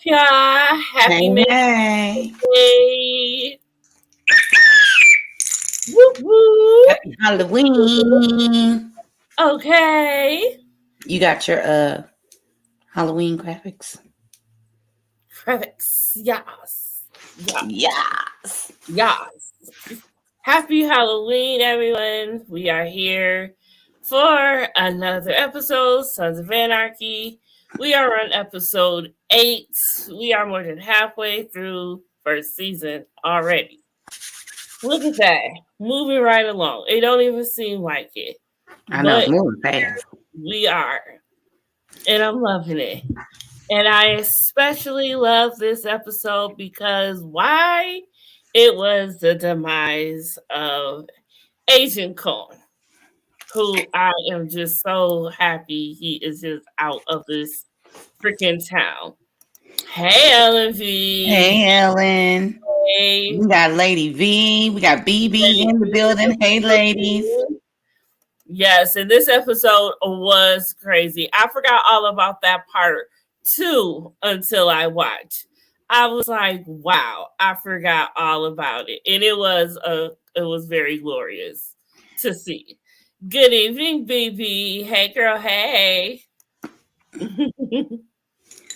y'all. Happy Hey. Day. Woo woo. Happy Halloween. Okay. You got your Halloween graphics? Perfect. Yes. Yes. Yes. Happy Halloween, everyone. We are here for another episode, Sons of Anarchy. We are on episode 8. We are more than halfway through first season already. Look at that. Moving right along. It don't even seem like it. I know, it's moving fast. We are. And I'm loving it. And I especially love this episode because why? It was the demise of Agent Cone, who I am just so happy he is just out of this freaking town. Hey, Ellen V. Hey, Ellen. Hey. We got Lady V. We got BB in the building. Hey, ladies. Yes, and this episode was crazy. I forgot all about that part too until I watched. I was like, wow, I forgot all about it. And it was very glorious to see. Good evening, BB. Hey girl, hey.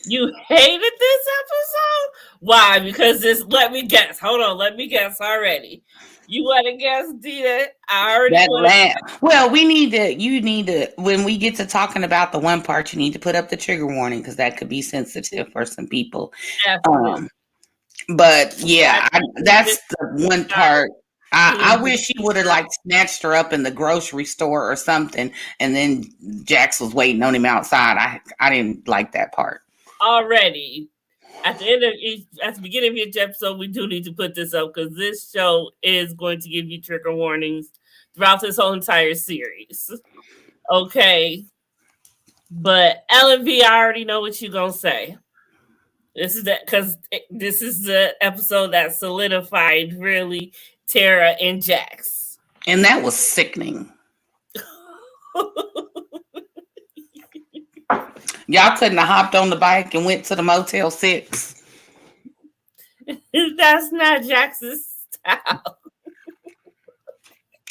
You hated this episode? Why? Because let me guess. Hold on, let me guess already. You want to guess, Dita? I already Well, you need to, when we get to talking about the one part, you need to put up the trigger warning because that could be sensitive for some people. But yeah, that's the one part. I wish he would have like snatched her up in the grocery store or something, and then Jax was waiting on him outside. I didn't like that part. Already, at the beginning of each episode, we do need to put this up because this show is going to give you trigger warnings throughout this whole entire series. Okay, but Ellen V, I already know what you're gonna say. This is the episode that solidified really Tara and Jax, and that was sickening. Y'all couldn't have hopped on the bike and went to the Motel 6. That's not Jax's style.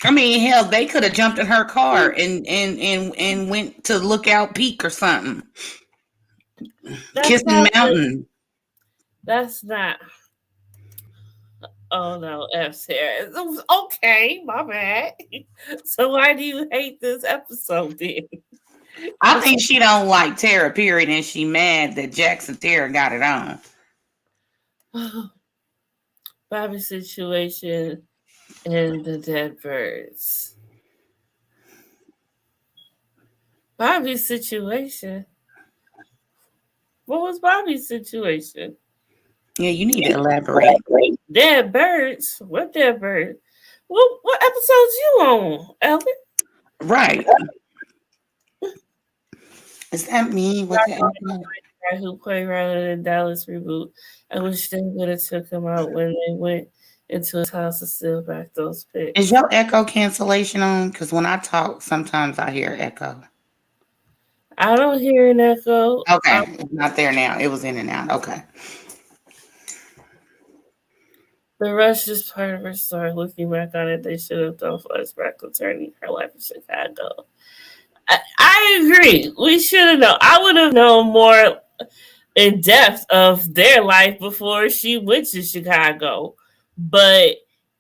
I mean, hell, they could have jumped in her car and went to Lookout Peak or something. Kissing Mountain. That's not. Oh no, F's here. Okay, my bad. So why do you hate this episode then? I think she don't like Tara, period, and she mad that Jax and Tara got it on. Bobby's situation and the dead birds. Bobby's situation? What was Bobby's situation? Yeah, you need to elaborate. Dead birds? What dead birds? What episodes you on, Ellen? Right. Is that me? What the guy who played around in the Dallas reboot? I wish they would have took him out when they went into his house to steal back those pics. Is your echo cancellation on? Because when I talk, sometimes I hear echo. I don't hear an echo. Okay, it's not there now. It was in and out. Okay. The rush is part of her story. Looking back on it, they should have done flashback concerning her life in Chicago. I agree. We should have known. I would have known more in depth of their life before she went to Chicago. But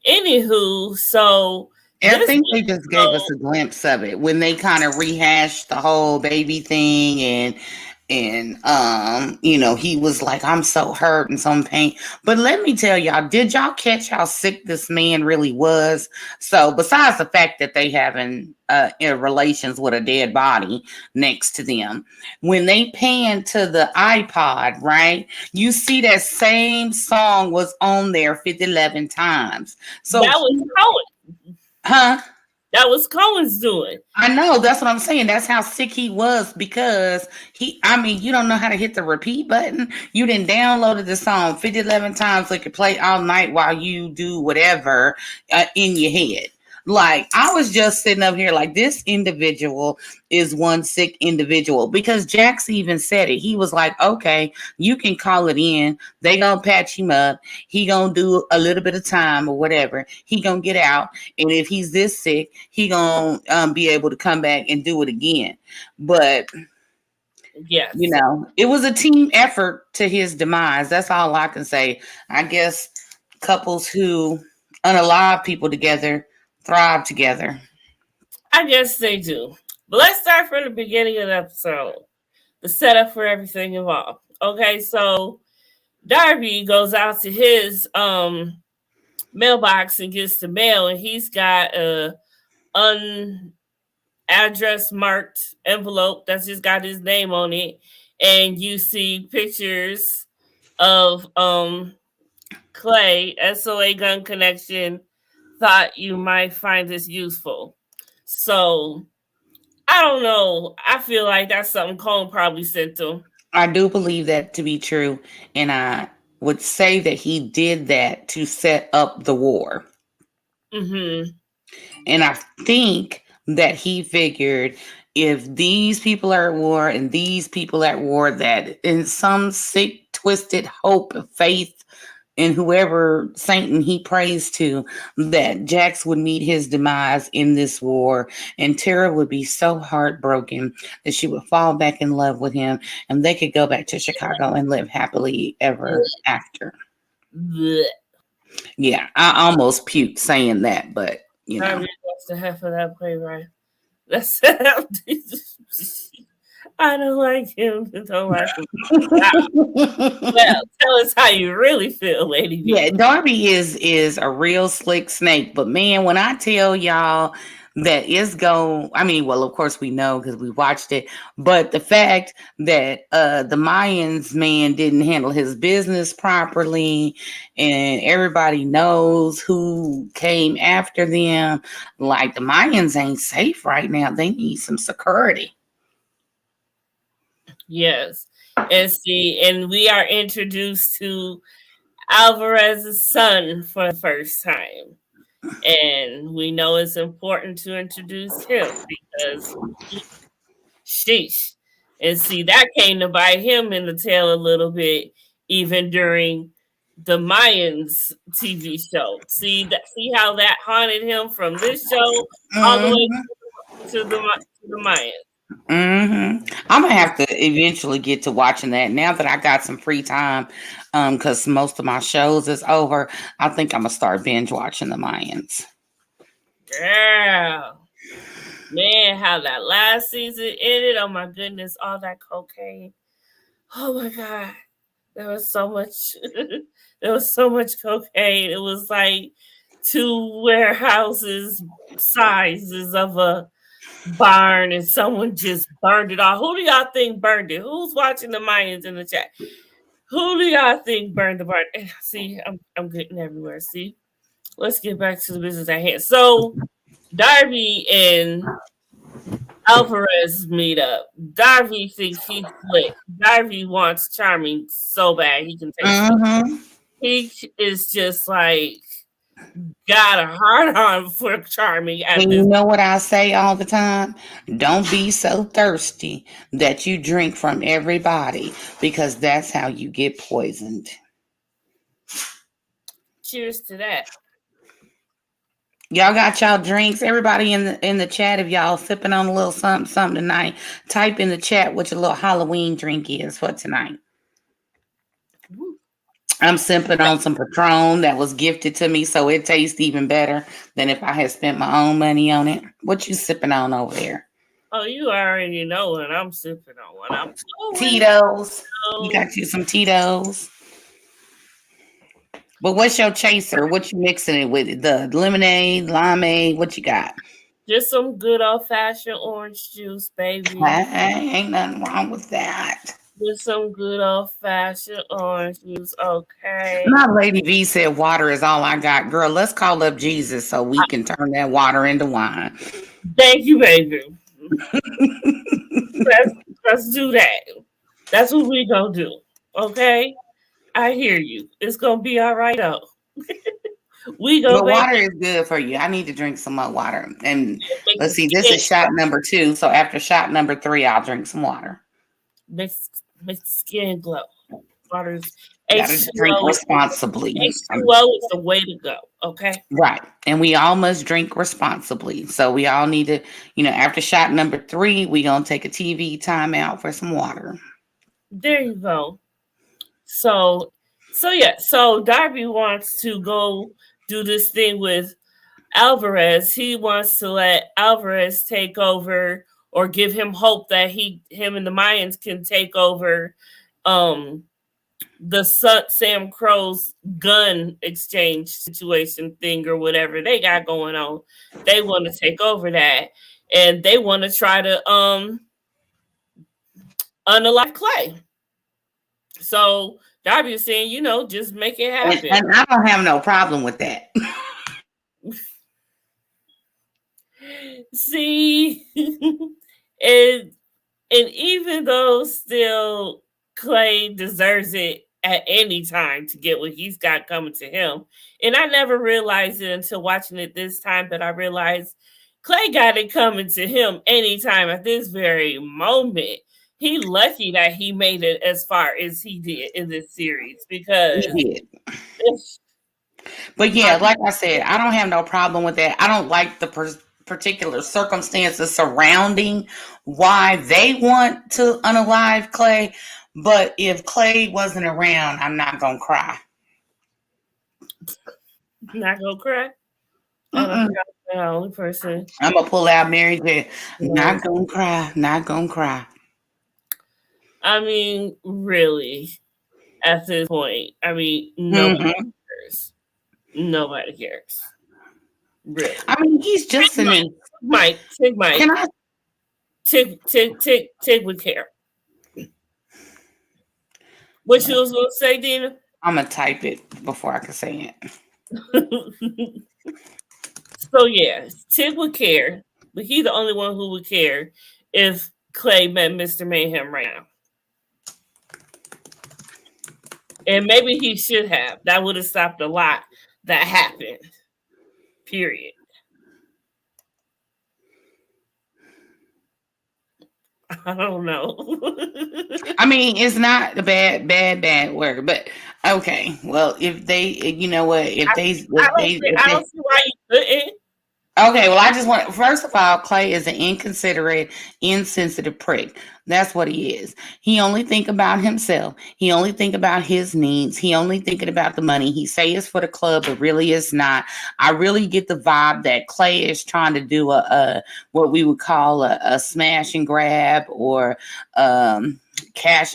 anywho, so I think they just gave us a glimpse of it when they kind of rehashed the whole baby thing and he was like, I'm so hurt and so in pain. But let me tell y'all, did y'all catch how sick this man really was? So besides the fact that they having relations with a dead body next to them, when they pan to the iPod, right, you see that same song was on there 11 times. So that was Cohen. Huh? That was Cohen's doing. I know. That's what I'm saying. That's how sick he was because you don't know how to hit the repeat button. You didn't downloaded the song 11 times so it could play all night while you do whatever in your head. Like, I was just sitting up here like, this individual is one sick individual, because Jax even said it. He was like, okay, you can call it in. They gonna patch him up. He gonna do a little bit of time or whatever. He gonna get out. And if he's this sick, he gonna be able to come back and do it again. But Yes. it was a team effort to his demise. That's all I can say. I guess couples who unalive people together thrive together. I guess they do. But let's start from the beginning of the episode. The setup for everything involved. Okay, so Darby goes out to his mailbox and gets the mail, and he's got a unaddress marked envelope that's just got his name on it, and you see pictures of Clay, SOA Gun Connection, thought you might find this useful. So I don't know. I feel like that's something Cone probably sent to. I do believe that to be true, and I would say that he did that to set up the war. Mm-hmm. And I think that he figured, if these people are at war and these people at war, that in some sick, twisted hope of faith in whoever Satan he prays to, that Jax would meet his demise in this war, and Tara would be so heartbroken that she would fall back in love with him, and they could go back to Chicago and live happily ever after. Blech. Yeah, I almost puked saying that, but I really lost the half of that playwright. That's I don't like him. Don't like him. Well, tell us how you really feel, Lady B. Yeah, Darby is a real slick snake, but man, when I tell y'all that it's I mean, well, of course we know because we watched it, but the fact that the Mayans man didn't handle his business properly, and everybody knows who came after them, like, the Mayans ain't safe right now. They need some security. Yes. And we are introduced to Alvarez's son for the first time. And we know it's important to introduce him because sheesh. And see, that came to bite him in the tail a little bit, even during the Mayans TV show. See how that haunted him from this show all the way to the Mayans. I'm gonna have to eventually get to watching that now that I got some free time, because most of my shows is over. I think I'm gonna start binge watching the Mayans. Girl, man, how that last season ended! Oh my goodness, all that cocaine! Oh my god, there was so much. There was so much cocaine. It was like 2 warehouses sizes of a barn, and someone just burned it all. Who do y'all think burned it? Who's watching the Mayans in the chat? Who do y'all think burned the barn? See, I'm getting everywhere. See, let's get back to the business at hand. So Darby and Alvarez meet up. Darby thinks he's slick. Darby wants Charming so bad he can taste it. He is just like got a hard on for Charming at And this. you know what I say all the time? Don't be so thirsty that you drink from everybody, because that's how you get poisoned. Cheers to that. Y'all got y'all drinks. Everybody in the chat, if y'all sipping on a little something tonight, type in the chat what your little Halloween drink is for tonight. I'm sipping on some Patron that was gifted to me, so it tastes even better than if I had spent my own money on it. What you sipping on over there? Oh, you already know what I'm sipping on. What I'm Tito's. You got you some Tito's. But what's your chaser? What you mixing it with? The lemonade, limeade? What you got? Just some good old-fashioned orange juice, baby. Ain't nothing wrong with that. Just some good old-fashioned orange juice, okay? My Lady V said water is all I got. Girl, let's call up Jesus so we can turn that water into wine. Thank you, baby. let's do that. That's what we gonna do, okay? I hear you. It's gonna be all right, though. We go But back water is good for you. I need to drink some more water. And and make the let's see, this skin is shot number 2. So after shot number 3, I'll drink some water. makes the skin glow. Water's Gotta drink H2O. responsibly. H2O is the way to go. Okay. Right. And we all must drink responsibly. So we all need to, after shot number 3, we gonna take a TV timeout for some water. There you go. So yeah, so Darby wants to go do this thing with Alvarez. He wants to let Alvarez take over or give him hope that him and the Mayans can take over um the Sam Crow's gun exchange situation thing or whatever they got going on. They want to take over that and they want to try to unalive Clay. So Darby is saying, just make it happen. And I don't have no problem with that. See, and even though still Clay deserves it at any time to get what he's got coming to him, and I never realized it until watching it this time, but I realized Clay got it coming to him anytime at this very moment. He lucky that he made it as far as he did in this series because He did. But yeah, like I said, I don't have no problem with that. I don't like the particular circumstances surrounding why they want to unalive Clay. But if Clay wasn't around, I'm not gonna cry. Not gonna cry. I don't think I'm the only person. I'm gonna pull out Mary J. Not gonna cry. Not gonna cry. I mean, really, at this point, I mean, nobody cares. Nobody cares. Really. I mean, he's just Tig Mike. Can I? Tig would care. What you was gonna say, Dina? I'm gonna type it before I can say it. So yeah, Tig would care, but he's the only one who would care if Clay met Mr. Mayhem right now. And maybe he should have. That would have stopped a lot that happened. Period. I don't know. I mean, it's not a bad word, but okay. Well, if they, you know what, I don't see why you couldn't. Okay, well, I just want, first of all, Clay is an inconsiderate, insensitive prick. That's what he is. He only think about himself. He only think about his needs. He only thinking about the money. He say it's for the club, but really it's not. I really get the vibe that Clay is trying to do a what we would call a smash and grab or cash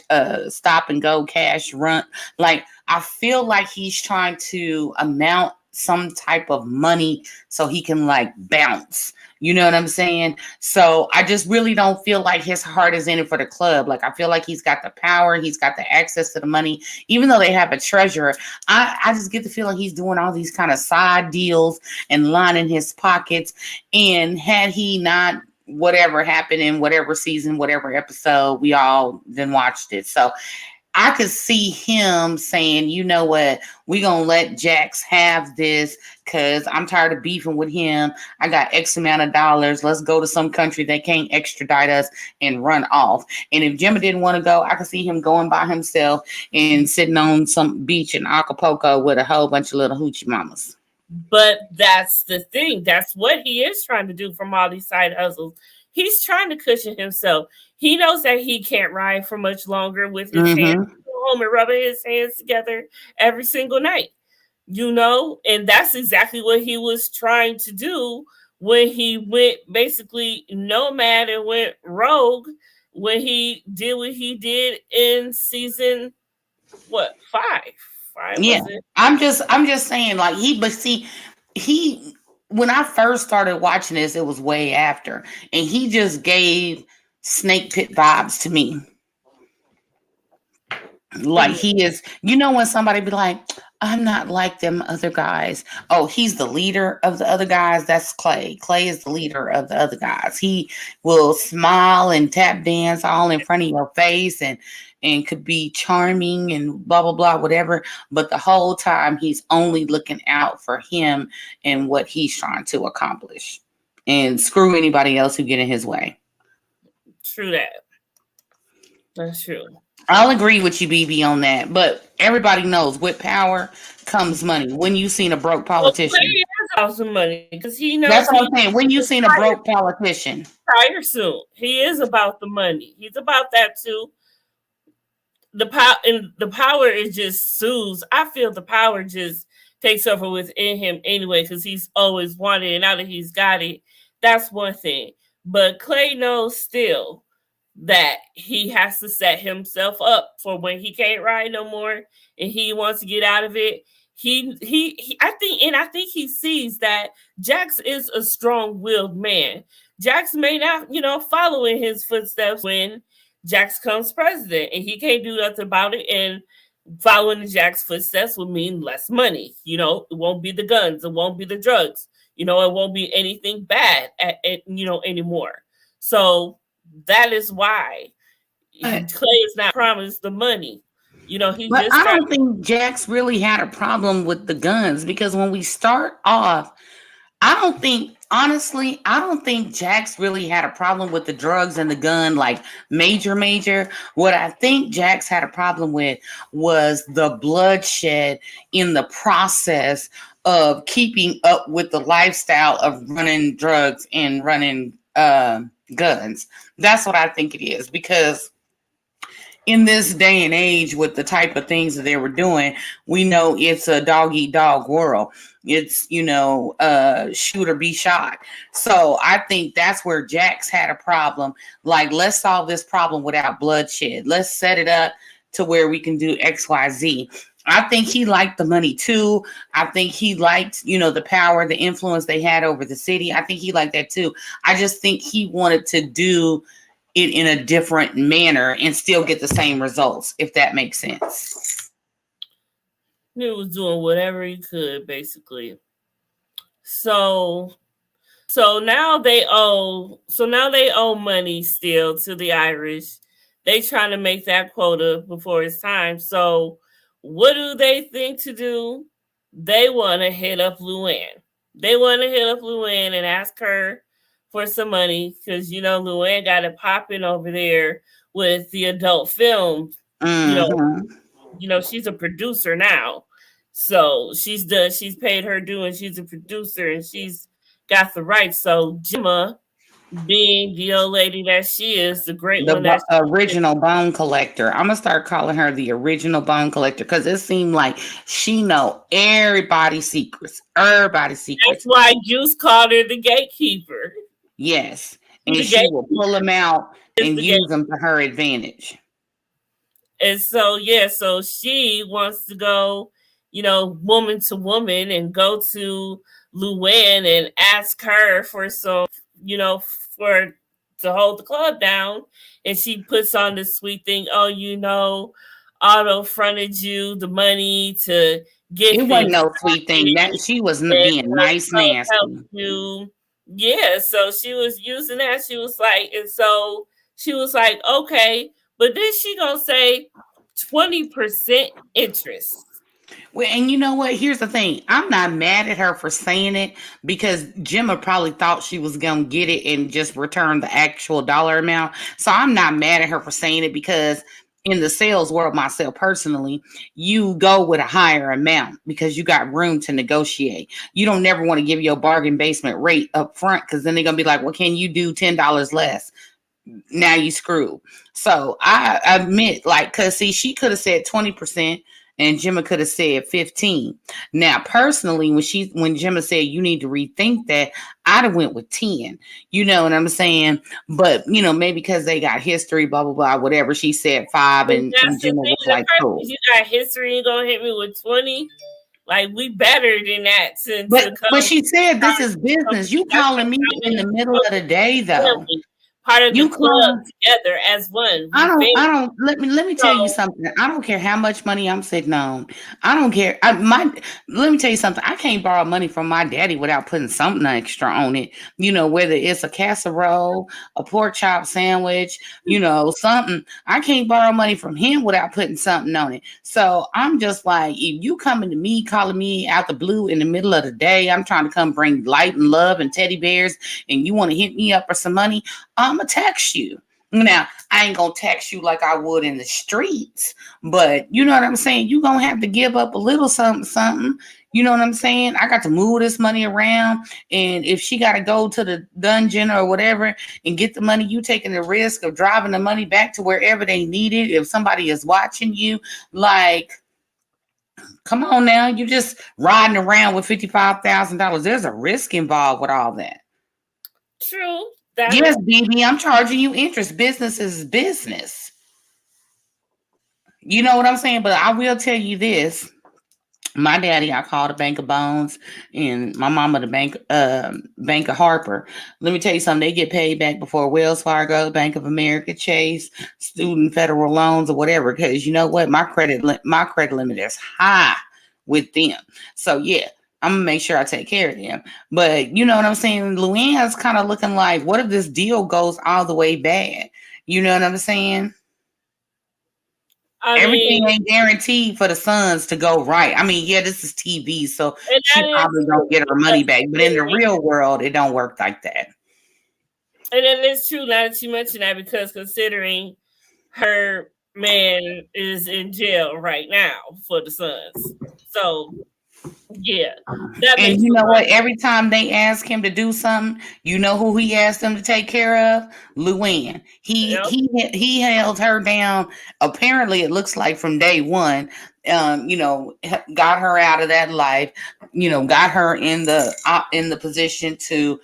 stop and go cash run. Like, I feel like he's trying to amount some type of money so he can like bounce. You know what I'm saying? So I just really don't feel like his heart is in it for the club. Like, I feel like he's got the power, he's got the access to the money. Even though they have a treasurer, I just get the feeling he's doing all these kind of side deals and lining his pockets. And had he not, whatever happened in whatever season, whatever episode, we all then watched it. So I could see him saying, you know what, we're going to let Jax have this because I'm tired of beefing with him. I got X amount of dollars. Let's go to some country that can't extradite us and run off. And if Gemma didn't want to go, I could see him going by himself and sitting on some beach in Acapulco with a whole bunch of little hoochie mamas. But that's the thing. That's what he is trying to do from all these side hustles. He's trying to cushion himself. He knows that he can't ride for much longer with his hands home and rubbing his hands together every single night, and that's exactly what he was trying to do when he went basically nomad and went rogue when he did what he did in season 5? Yeah, I'm just saying, like, he when I first started watching this, it was way after, and he just gave Snake Pit vibes to me. Like, he is, when somebody be like, I'm not like them other guys. Oh, he's the leader of the other guys. That's Clay. Clay is the leader of the other guys. He will smile and tap dance all in front of your face and and could be charming and blah blah blah whatever, but the whole time he's only looking out for him and what he's trying to accomplish, and screw anybody else who get in his way. True that. That's true. I'll agree with you, BB, on that. But everybody knows with power comes money. When you seen a broke Well, politician, Clay has some money because he knows that's what I'm he saying. When you seen a broke politician, retire soon. He is about the money. He's about that too. The power is just soothes. I feel the power just takes over within him anyway because he's always wanted it. Now that he's got it, that's one thing. But Clay knows still that he has to set himself up for when he can't ride no more and he wants to get out of it. I think he sees that Jax is a strong-willed man. Jax may not, follow in his footsteps when Jax comes president, and he can't do nothing about it. And following the Jax footsteps would mean less money. It won't be the guns, it won't be the drugs. It won't be anything bad anymore. So that is why Clay is not promised the money. But I don't think Jax really had a problem with the guns, because when we start off, I don't think Jax really had a problem with the drugs and the gun, like major. What I think Jax had a problem with was the bloodshed in the process of keeping up with the lifestyle of running drugs and running guns. That's what I think it is, because in this day and age, with the type of things that they were doing, we know it's a dog eat dog world. It's, shoot or be shot. So I think that's where Jax had a problem. Like, let's solve this problem without bloodshed. Let's set it up to where we can do X, Y, Z. I think he liked the money too. I think he liked, the power, the influence they had over the city. I think he liked that too. I just think he wanted to do it in a different manner and still get the same results, if that makes sense. He was doing whatever he could, basically. So now they owe money still to the Irish. They trying to make that quota before it's time. So what do they think to do? They want to hit up Luann. And ask her for some money, because Luann got it popping over there with the adult film. Mm-hmm. She's a producer now, so she's paid her due, and she's a producer, and she's got the rights. So Gemma, being the old lady that she is, the original bone collector. I'm gonna start calling her the original bone collector, because it seemed like she know everybody's secrets. That's why Juice called her the gatekeeper. Yes, and she will pull them out and use them to her advantage. And so she wants to go, woman to woman, and go to Luann and ask her for some, to hold the club down. And she puts on this sweet thing. Oh, Otto fronted you the money to get. It wasn't no sweet thing. That she was being nice, nasty. Yeah, so she was using that. She was like, okay, but then she gonna say 20% interest. Well, and you know what? Here's the thing. I'm not mad at her for saying it, because Gemma probably thought she was gonna get it and just return the actual dollar amount. So I'm not mad at her for saying it, because in the sales world, myself personally, you go with a higher amount because you got room to negotiate. You don't never want to give your bargain basement rate up front, because then they're going to be like, well, can you do $10 less? Now you screw. So I admit, because see, she could have said 20% and Gemma could have said 15. Now, personally, when Gemma said you need to rethink that, I'd have went with 10. You know what I'm saying? But maybe because they got history, blah blah blah, whatever. She said 5, and Gemma was like, "Cool." You got history, and gonna hit me with 20? Like, we better than that. But she said this is business. You calling me in the middle of the day, though? part of the You club clown. together as one. I We don't. family. I don't. Let me tell you So something. I don't care how much money I'm sitting on. I don't care. Let me tell you something. I can't borrow money from my daddy without putting something extra on it. Whether it's a casserole, a pork chop sandwich, something. I can't borrow money from him without putting something on it. So I'm just like, if you coming to me, calling me out the blue in the middle of the day, I'm trying to come bring light and love and teddy bears, and you want to hit me up for some money, I'ma text you. Now, I ain't gonna text you like I would in the streets, but you know what I'm saying? You gonna have to give up a little something, something. You know what I'm saying? I got to move this money around, and if she got to go to the dungeon or whatever and get the money, you taking the risk of driving the money back to wherever they need it. If somebody is watching you, like, come on now, you just riding around with $55,000. There's a risk involved with all that. true. That Yes, is BB, I'm charging you interest. Business is business. You know what I'm saying? But I will tell you this. My daddy, I call the Bank of Bones, and my mama the Bank of Harper. Let me tell you something. They get paid back before Wells Fargo, Bank of America, Chase, student federal loans, or whatever. Because you know what, my credit limit is high with them. So yeah, I'm gonna make sure I take care of them. But you know what I'm saying? Luann's kind of looking like, what if this deal goes all the way bad? You know what I'm saying? I Everything mean, ain't guaranteed for the Suns to go right. I mean, yeah, this is TV, so and she that is probably true don't get her money because back. But in the real world, it don't work like that. and it is true now that you mentioned that because considering her man is in jail right now for the Suns. So yeah, that And makes you a know lot what? of Every time they ask him to do something, you know who he asked them to take care of? Luann. He yep. he he held her down. Apparently, it looks like from day one. Got her out of that life. Got her in the position to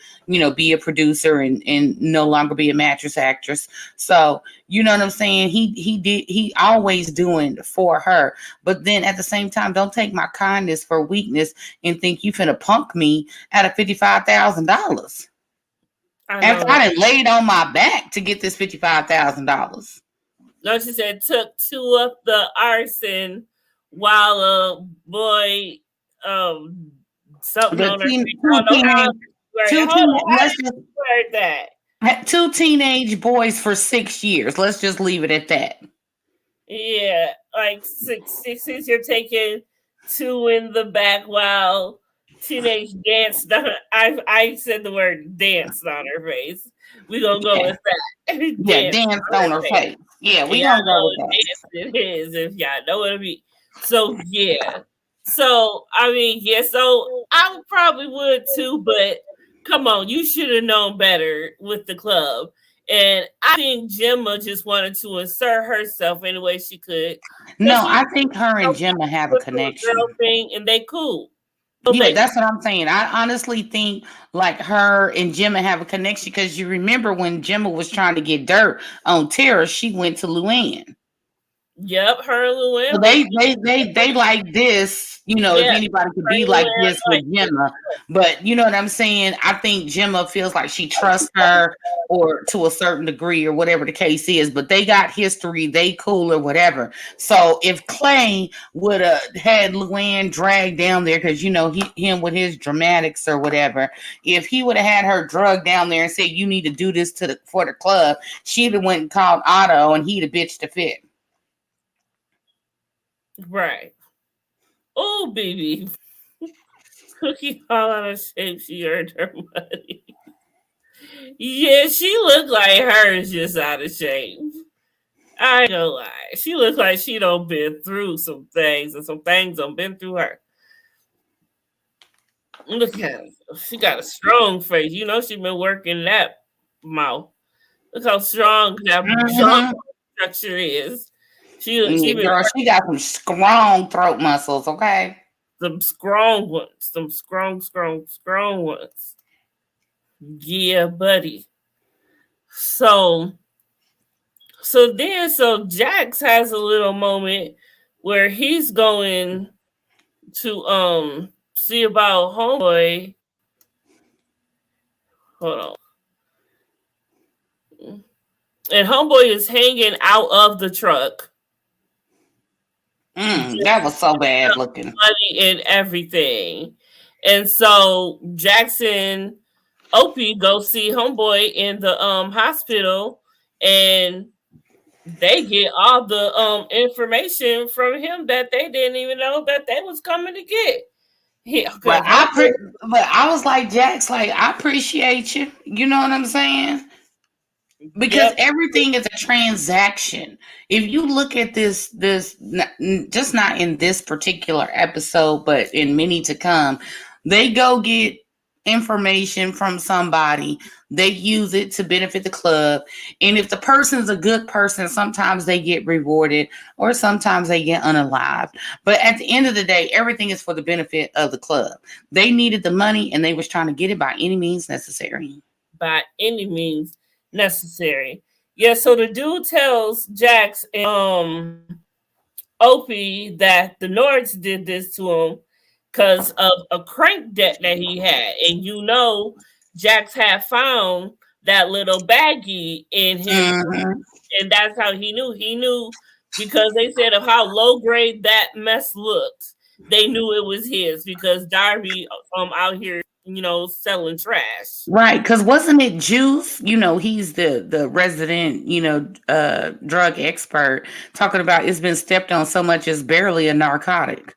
be a producer and no longer be a mattress actress. So you know what I'm saying. He always doing for her. But then at the same time, don't take my kindness for weakness and think you finna punk me out of $55,000 I after know that. I done laid on my back to get this $55,000. No, she said took two up the arson while a boy something The on her teen, face. I two don't know how teenage, she worded. two Hold on, teen, how let's did just she word that? two teenage boys for 6 years. Let's just leave it at that. Yeah, like six you're taking two in the back while teenage danced on I said the word danced on her face. We gonna go Yeah, with that. yeah, Danced danced on on her her face. face. Yeah, And we y'all gonna go know with that. dance it is if y'all know what I mean. So yeah. So I mean, yeah, so I probably would too, but come on, you should have known better with the club. And I think Gemma just wanted to assert herself any way she could. Because No, she I think her and know, Gemma have a went through a girl connection. thing and they cool. So Yeah, they that's what I'm saying. I honestly think like her and Gemma have a connection because you remember when Gemma was trying to get dirt on Tara, she went to Luann. yep, her and So Luann been they like this, if yeah, anybody could her be and like Luann this with like Gemma. But you know what I'm saying? I think Gemma feels like she trusts her or to a certain degree or whatever the case is, but they got history, they cool or whatever. So if Clay would have had Luann dragged down there, because him with his dramatics or whatever, if he would have had her drugged down there and said, you need to do this for the club, she'd have went and called Otto and he'd have bitched to fit. right. Oh baby. Cookie all out of shape, she earned her money. Yeah, she looked like hers just out of shape. I ain't gonna lie. She looks like she don't been through some things and some things don't been through her. Look at her. She got a strong face. You know she been working that mouth. Look how strong that jaw Mhm. structure is. She Yeah, been girl, she got some strong throat muscles, okay? some strong ones. Some strong ones. Yeah, buddy. So so Jax has a little moment where he's going to see about homeboy. Hold on. And homeboy is hanging out of the truck. That was so bad looking. Money and everything. And so Jackson Opie go see homeboy in the hospital, and they get all the information from him that they didn't even know that they was coming to get. Yeah, But I was like, Jax, like, I appreciate you. You know what I'm saying? Because everything is a transaction. If you look at this just not in this particular episode, but in many to come, they go get information from somebody, they use it to benefit the club, and if the person's a good person, sometimes they get rewarded or sometimes they get unalived. But at the end of the day, everything is for the benefit of the club. They needed the money and they was trying to get it by any means necessary. By any means necessary. Yeah, so the dude tells Jax and Opie that the Nords did this to him because of a crank debt that he had. And Jax had found that little baggie in his room, and that's how he knew. He knew because they said of how low grade that mess looked. They knew it was his because Darby out here, selling trash. Right, because wasn't it Juice? He's the resident, drug expert, talking about it's been stepped on so much it's barely a narcotic.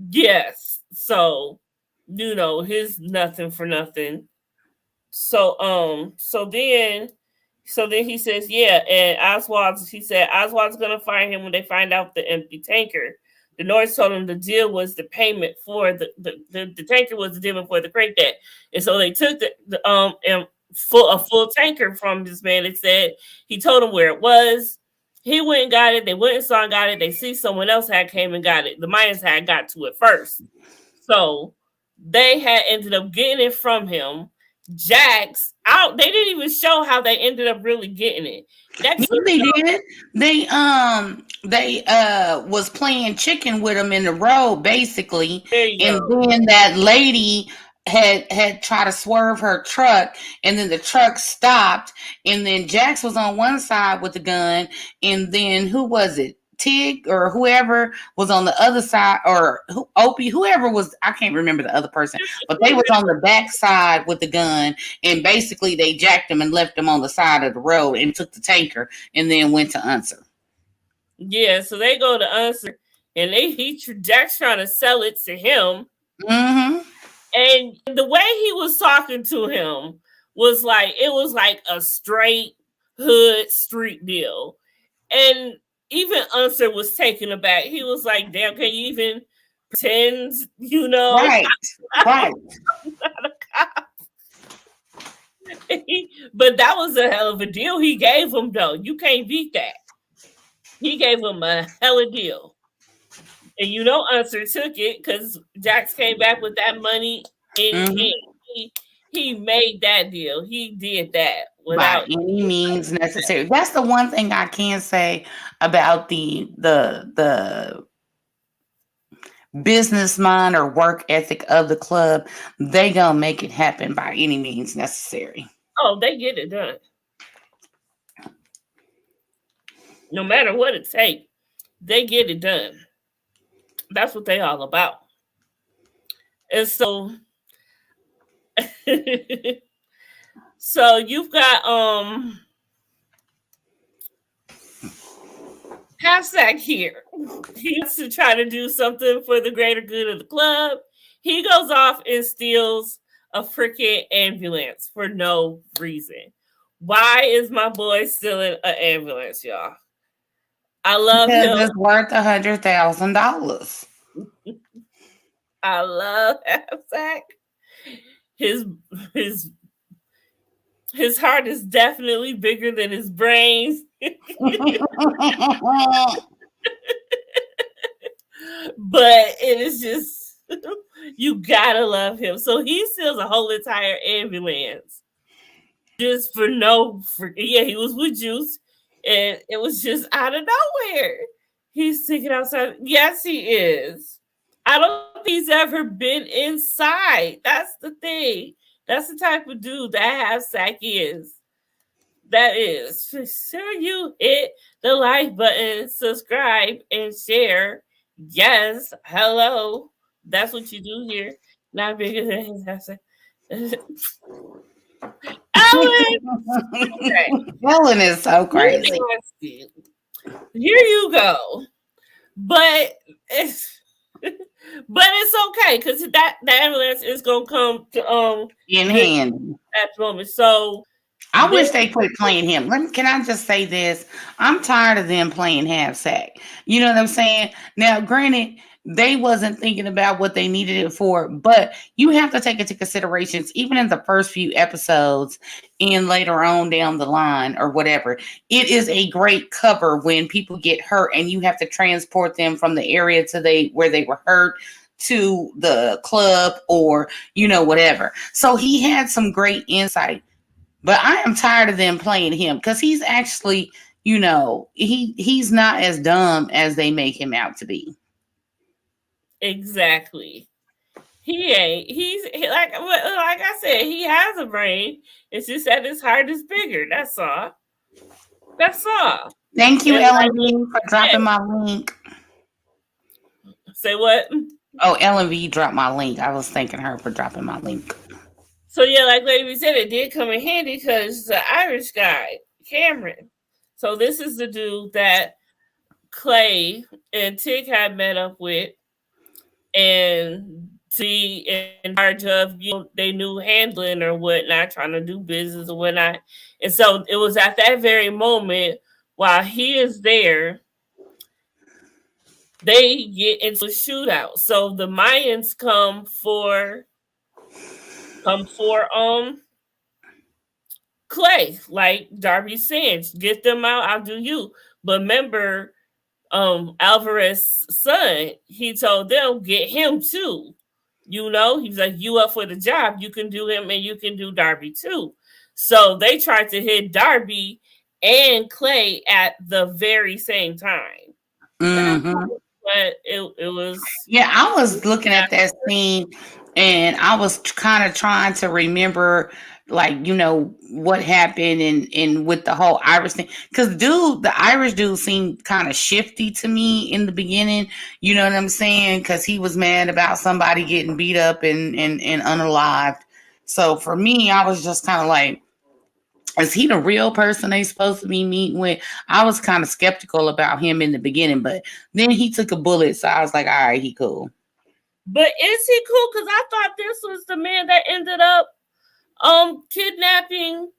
Yes. So, his nothing for nothing. So then he says, yeah, and Oswald's gonna fire him when they find out the empty tanker. The North told him the deal was the payment for the tanker was the deal for the crank debt. And so they took a full tanker from this man. It said he told him where it was. He went and got it. They went and saw and got it. They see someone else had came and got it. The Mayans had got to it first. So they had ended up getting it from him. Jax out. They didn't even show how they ended up really getting it. They did. They was playing chicken with him in the road, basically. And then that lady had tried to swerve her truck, and then the truck stopped, and then Jax was on one side with the gun, and then who was it? Tig or whoever was on the other side, or Opie, whoever was, I can't remember the other person, but they was on the back side with the gun, and basically they jacked him and left him on the side of the road and took the tanker and then went to Unser. Yeah, so they go to Unser, and Jack's trying to sell it to him. Mm-hmm. And the way he was talking to him was like a straight hood street deal. And even Unser was taken aback. He was like, damn, can you even pretend, Right. Right. I'm not a cop. But that was a hell of a deal he gave him, though. You can't beat that. He gave him a hell of a deal. And Unser took it because Jax came back with that money and he made that deal. He did that without any means necessary. That's the one thing I can say about the business mind or work ethic of the club. They gonna make it happen by any means necessary. Oh, they get it done. No matter what it takes, they get it done. That's what they all about. And so so you've got Halfsack here. He wants to try to do something for the greater good of the club. He goes off and steals a freaking ambulance for no reason. Why is my boy stealing an ambulance, y'all? I love him. It's worth $100,000. I love Halfsack. His heart is definitely bigger than his brains. But it is just, you gotta love him. So he steals a whole entire ambulance just he was with Juice, and it was just out of nowhere. He's sticking outside. Yes, he is. I don't think he's ever been inside. That's the thing. That's the type of dude that Halfsack is. that is. Make sure you hit the like button, subscribe, and share. Yes, hello. That's what you do here. Not bigger than Ellen. Okay, Ellen is so crazy. here you go. But it's okay because the ambulance is gonna come to In hand. at the moment. So I wish they quit playing him. Can I just say this? I'm tired of them playing half sack. You know what I'm saying? Now, granted, they wasn't thinking about what they needed it for, but you have to take into considerations, even in the first few episodes and later on down the line or whatever. It is a great cover when people get hurt and you have to transport them from the area to where they were hurt to the club or whatever. So he had some great insight. But I am tired of them playing him because he's actually, he's not as dumb as they make him out to be. Exactly. He ain't. Like I said, he has a brain. It's just that his heart is bigger. That's all. That's all. Thank you, Ellen V, for dropping my link. Say what? Oh, Ellen V dropped my link. I was thanking her for dropping my link. So yeah, like Lady V said, it did come in handy because the Irish guy, Cameron. So this is the dude that Clay and Tig had met up with, and see in charge of they knew handling or whatnot, trying to do business or whatnot. And so it was at that very moment while he is there, they get into a shootout. So the Mayans come for Clay, like Darby said, get them out, I'll do you. But remember, Alvarez's son, he told them, get him too. He's like, you up for the job, you can do him and you can do Darby too. So they tried to hit Darby and Clay at the very same time. Mm-hmm. But it was... Yeah, I was looking at that scene and I was kind of trying to remember, like, what happened and with the whole Irish thing. Because the Irish dude seemed kind of shifty to me in the beginning. You know what I'm saying? Because he was mad about somebody getting beat up and unalived. So for me, I was just kind of like, is he the real person they supposed to be meeting with? I was kind of skeptical about him in the beginning, but then he took a bullet, so I was like, all right, he cool. But is he cool? Because I thought this was the man that ended up kidnapping.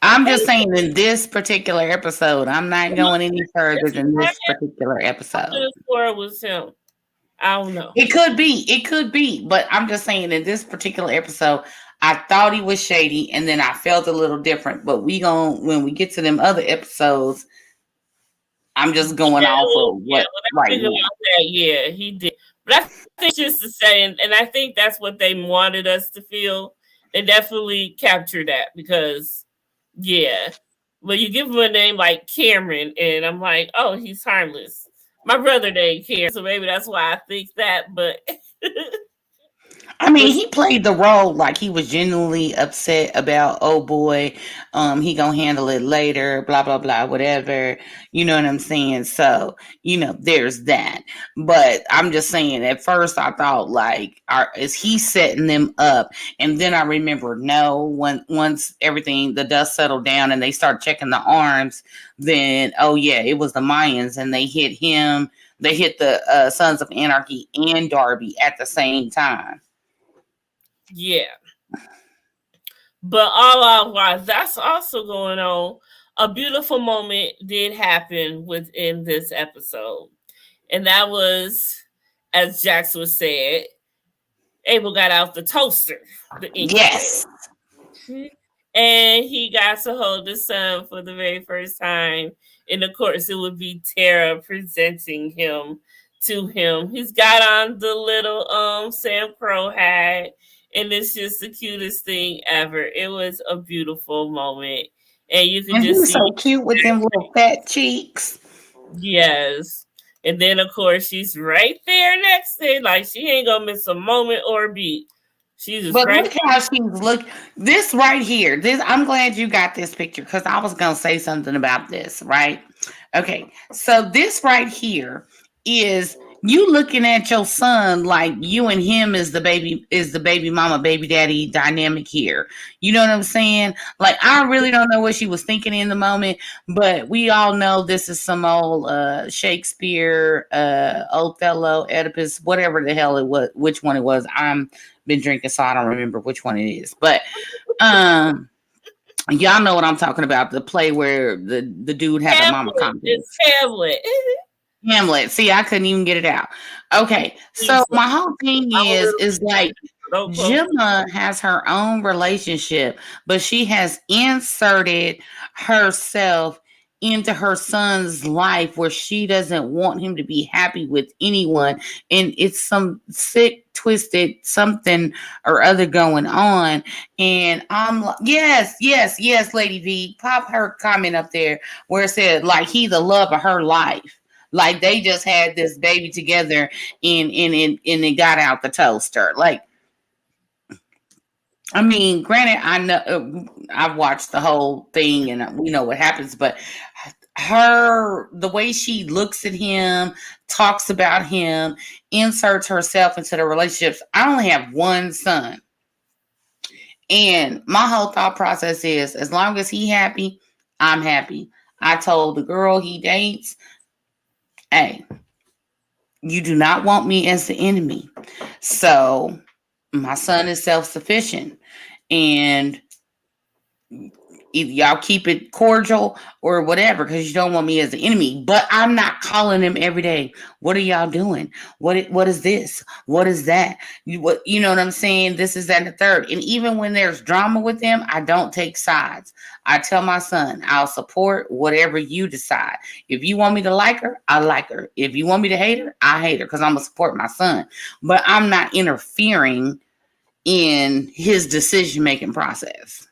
I'm just saying in this particular episode, I'm not going any further than this particular episode. It was him. I don't know. It could be, but I'm just saying in this particular episode, I thought he was shady, and then I felt a little different. But when we get to them other episodes, I'm just going off of what right now. Yeah, he did. But I think just to say, and I think that's what they wanted us to feel. They definitely captured that because, yeah. But you give him a name like Cameron, and I'm like, oh, he's harmless. My brother named Cameron, so maybe that's why I think that. But I mean, he played the role like he was genuinely upset about, oh boy, he gonna handle it later, blah, blah, blah, whatever. You know what I'm saying? So, there's that. But I'm just saying, at first I thought, like, is he setting them up? And then I remember, no, once everything, the dust settled down and they start checking the arms, then, oh yeah, it was the Mayans and they hit him. They hit the Sons of Anarchy and Darby at the same time. Yeah. But all while that's also going on, a beautiful moment did happen within this episode. And that was, as Jax was said, Abel got out the toaster. Yes. And he got to hold his son for the very first time. And of course, it would be Tara presenting him to him. He's got on the little Sam Crow hat. And it's just the cutest thing ever. It was a beautiful moment. And you can just see so cute with them little fat cheeks. Yes. And then of course she's right there next to him. Like she ain't gonna miss a moment or a beat. She's just But look cracking. how she's look. This right here. This I'm glad you got this picture because I was gonna say something about this. Right? Okay. So this right here is you looking at your son like you and him is the baby mama baby daddy dynamic here. You know what I'm saying? Like I really don't know what she was thinking in the moment, but we all know this is some old Shakespeare, Othello, Oedipus, whatever the hell it was, which one it was. I'm been drinking, so I don't remember which one it is. But um, y'all know what I'm talking about. The play where the dude had a mama Hamlet. complex. It's Hamlet. Hamlet. See, I couldn't even get it out. Okay, so Lisa. my whole thing I'm a little is like so close. Gemma has her own relationship, but she has inserted herself into her son's life where she doesn't want him to be happy with anyone. And it's some sick, twisted something or other going on. And I'm like, yes, yes, yes, Lady V, pop her comment up there where it said, like, he the love of her life. Like they just had this baby together and it got out the toaster. Like, I mean, granted, I know I've watched the whole thing and we know what happens, but the way she looks at him, talks about him, inserts herself into the relationships. I only have one son. And my whole thought process is as long as he happy, I'm happy. I told the girl he dates, hey, you do not want me as the enemy. So my son is self-sufficient. And either y'all keep it cordial or whatever because you don't want me as an enemy. But I'm not calling him every day. What are y'all doing? What is this? What is that? You know what I'm saying? This is that and the third. And even when there's drama with them, I don't take sides. I tell my son, I'll support whatever you decide. If you want me to like her, I like her. If you want me to hate her, I hate her because I'm gonna support my son. But I'm not interfering in his decision-making process.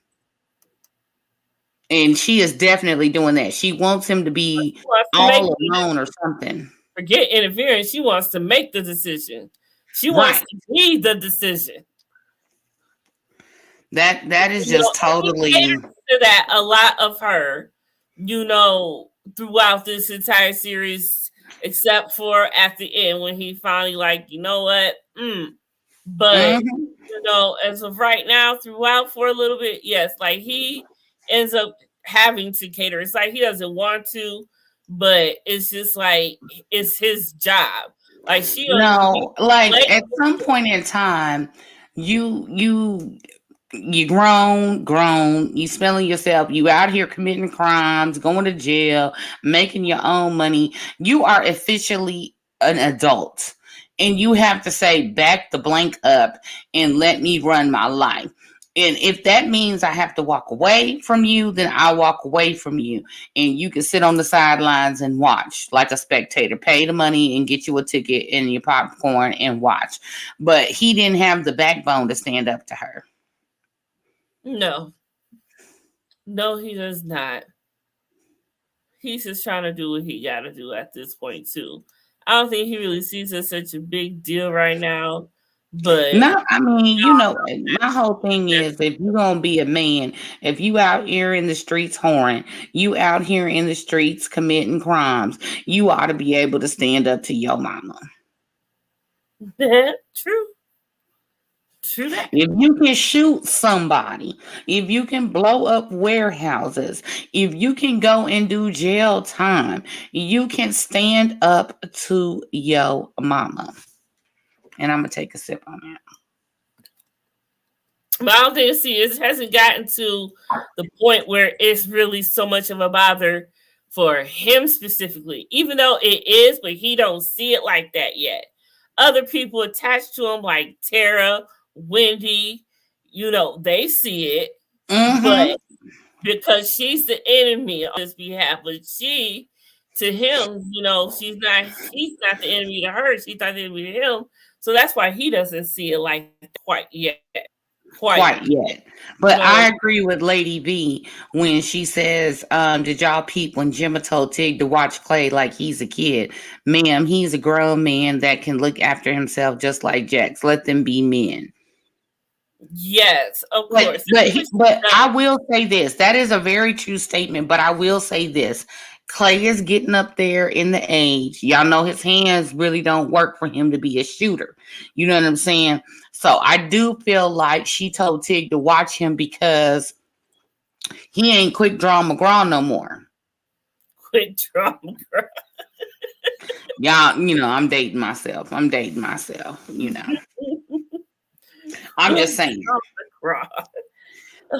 And she is definitely doing that. She wants him to be all alone or something. Forget interference. She wants to make the decision. She wants to be the decision. That is just totally to that. A lot of her, throughout this entire series, except for at the end when he finally like, you know what? But as of right now, throughout for a little bit, yes, like he ends up having to cater. It's like he doesn't want to, but it's just like it's his job. Like like at some point in time, you grown, you smelling yourself, you out here committing crimes, going to jail, making your own money. You are officially an adult. And you have to say, back the blank up and let me run my life. And if that means I have to walk away from you, then I'll walk away from you. And you can sit on the sidelines and watch like a spectator. Pay the money and get you a ticket and your popcorn and watch. But he didn't have the backbone to stand up to her. No, he does not. He's just trying to do what he got to do at this point, too. I don't think he really sees it as such a big deal right now. But no, I mean, my whole thing is if you're gonna be a man, if you out here in the streets whoring, you out here in the streets committing crimes, you ought to be able to stand up to your mama. True that. If you can shoot somebody, if you can blow up warehouses, if you can go and do jail time, you can stand up to your mama. And I'm gonna take a sip on that. But I don't think it hasn't gotten to the point where it's really so much of a bother for him specifically, even though it is, but he don't see it like that yet. Other people attached to him, like Tara, Wendy, they see it, but because she's the enemy on his behalf, but to him, he's not the enemy to her. She's not the enemy to him. So that's why he doesn't see it like quite yet. Quite yet. But I agree with Lady V when she says, did y'all peep when Gemma told Tig to watch Clay like he's a kid? Ma'am, he's a grown man that can look after himself just like Jax. Let them be men. Yes, of But course. but I will say this. That is a very true statement. But I will say this. Clay is getting up there in the age. Y'all know his hands really don't work for him to be a shooter. You know what I'm saying? So I do feel like she told Tig to watch him because he ain't quick draw McGraw no more. Quick drama, girl. Y'all, I'm dating myself. I'm just Quick saying. drama,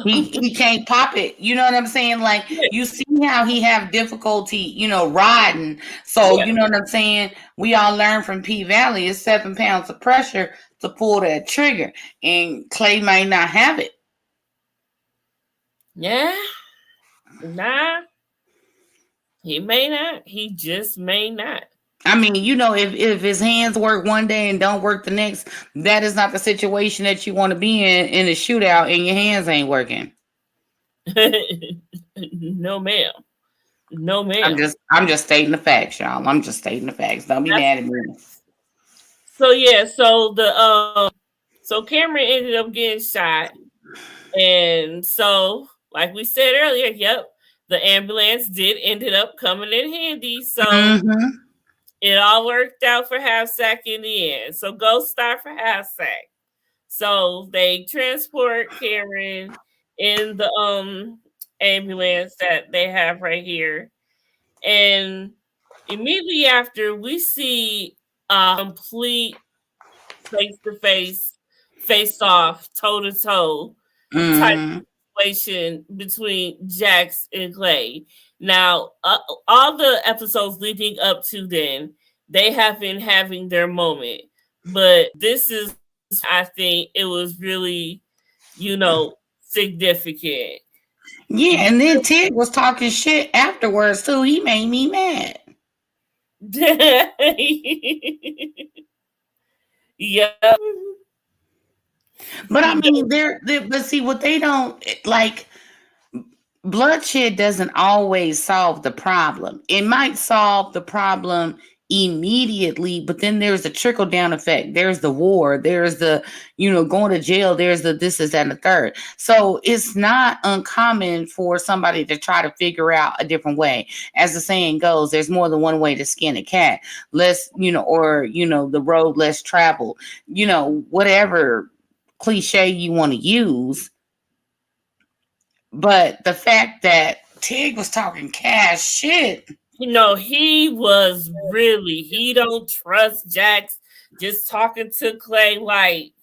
He can't pop it. You know what I'm saying? Like you see how he have difficulty, riding. So yeah. you know what I'm saying? We all learn from P Valley. It's 7 pounds of pressure to pull that trigger, and Clay may not have it. Yeah. Nah. He may not. He just may not. I mean, if his hands work one day and don't work the next, that is not the situation that you want to be in a shootout, and your hands ain't working. No, ma'am. No, I'm ma'am. just stating the facts, y'all. I'm just stating the facts. Don't be That's mad at me. so yeah. So Cameron ended up getting shot, and so like we said earlier, yep, the ambulance did ended up coming in handy. So Mm-hmm. it all worked out for Half Sack in the end. So Ghost Star for Half Sack. So they transport Cameron in the ambulance that they have right here. And immediately after, we see a complete face to face off, toe to toe type Mm-hmm. situation between Jax and Clay. Now, all the episodes leading up to then, they have been having their moment. But this is, I think, it was really, significant. Yeah, and then Tig was talking shit afterwards too. He made me mad. Yeah. But I mean, but see what they don't like. Bloodshed doesn't always solve the problem. It might solve the problem immediately, but then there's the trickle down effect. There's the war. There's the, going to jail. There's the this, is, and the third. So it's not uncommon for somebody to try to figure out a different way. As the saying goes, there's more than one way to skin a cat. Less, or, the road less traveled, whatever cliche you want to use. But the fact that Tig was talking cash shit. He was really, he don't trust Jax, just talking to Clay like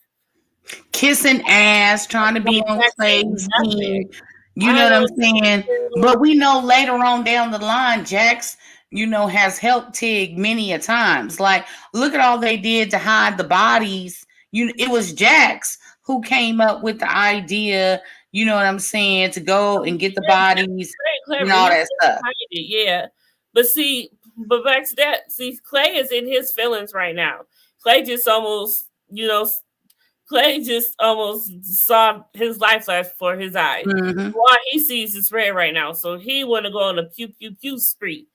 Kissing ass, trying to be on Jax ain't Clay's nothing. team. You know I what I'm don't saying? But we know later on down the line, Jax, has helped Tig many a times. Like, look at all they did to hide the bodies. It was Jax who came up with the idea, you know what I'm saying, to go and get the bodies and clever. all He that stuff. it, yeah. But back to that. See, Clay is in his feelings right now. Clay just almost, Clay just almost saw his life flash before his eyes. Mm-hmm. What he sees is red right now, so he want to go on a pew pew pew spree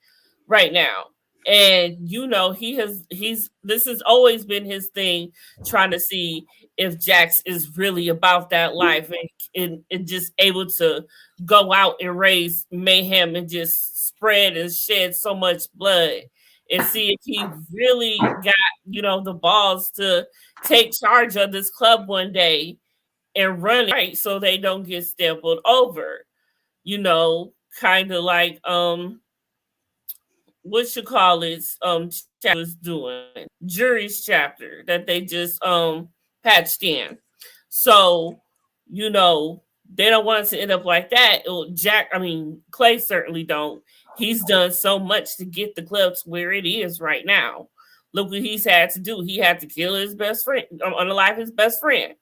right now. And this has always been his thing, trying to see if Jax is really about that life and just able to go out and raise mayhem and just spread and shed so much blood, and see if he really got the balls to take charge of this club one day and run it right so they don't get stumbled over. Kind of like what you call it was doing jury's chapter that they just patched in. So they don't want it to end up like that. Clay certainly don't. He's done so much to get the club to where it is right now. Look what he's had to do. He had to kill his best friend, unalive his best friend,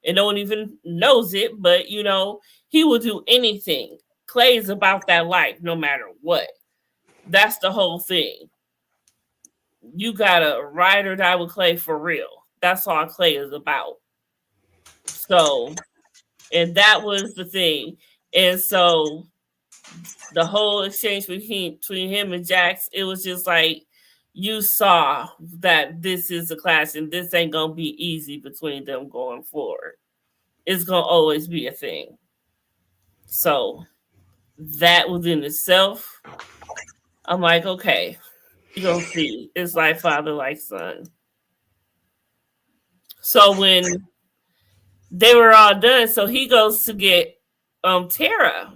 and no one even knows it. But he will do anything. Clay is about that life, no matter what. That's the whole thing. You gotta ride or die with Clay for real. That's all Clay is about. So, and that was the thing. And so the whole exchange between him and Jax, it was just like you saw that this is a clash and this ain't gonna be easy between them going forward. is gonna always be a thing. So that within itself, I'm like, okay, you gonna see. It's like father, like son. So when they were all done, so he goes to get Tara.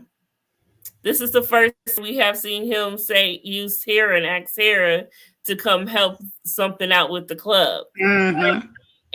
This is the first we have seen him say use Tara and ask Tara to come help something out with the club. Mm-hmm.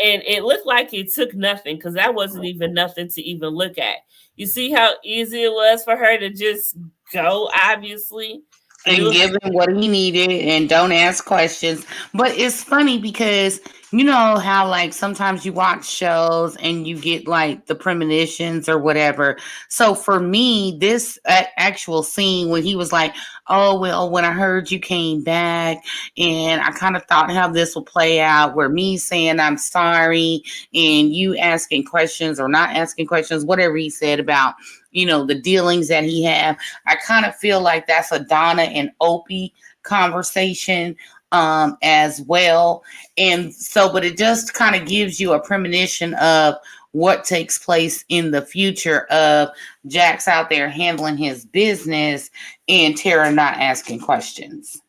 And it looked like it took nothing because that wasn't even nothing to even look at. You see how easy it was for her to just go, obviously. And give him what he needed and don't ask questions. But it's funny because you know how like sometimes you watch shows and you get like the premonitions or whatever. So for me, this actual scene when he was like, oh, well, when I heard you came back and I kind of thought how this will play out where me saying I'm sorry and you asking questions or not asking questions, whatever he said about, you know, the dealings that he have. I kind of feel like that's a Donna and Opie conversation as well. And so, but it just kind of gives you a premonition of what takes place in the future of Jax out there handling his business and Tara not asking questions.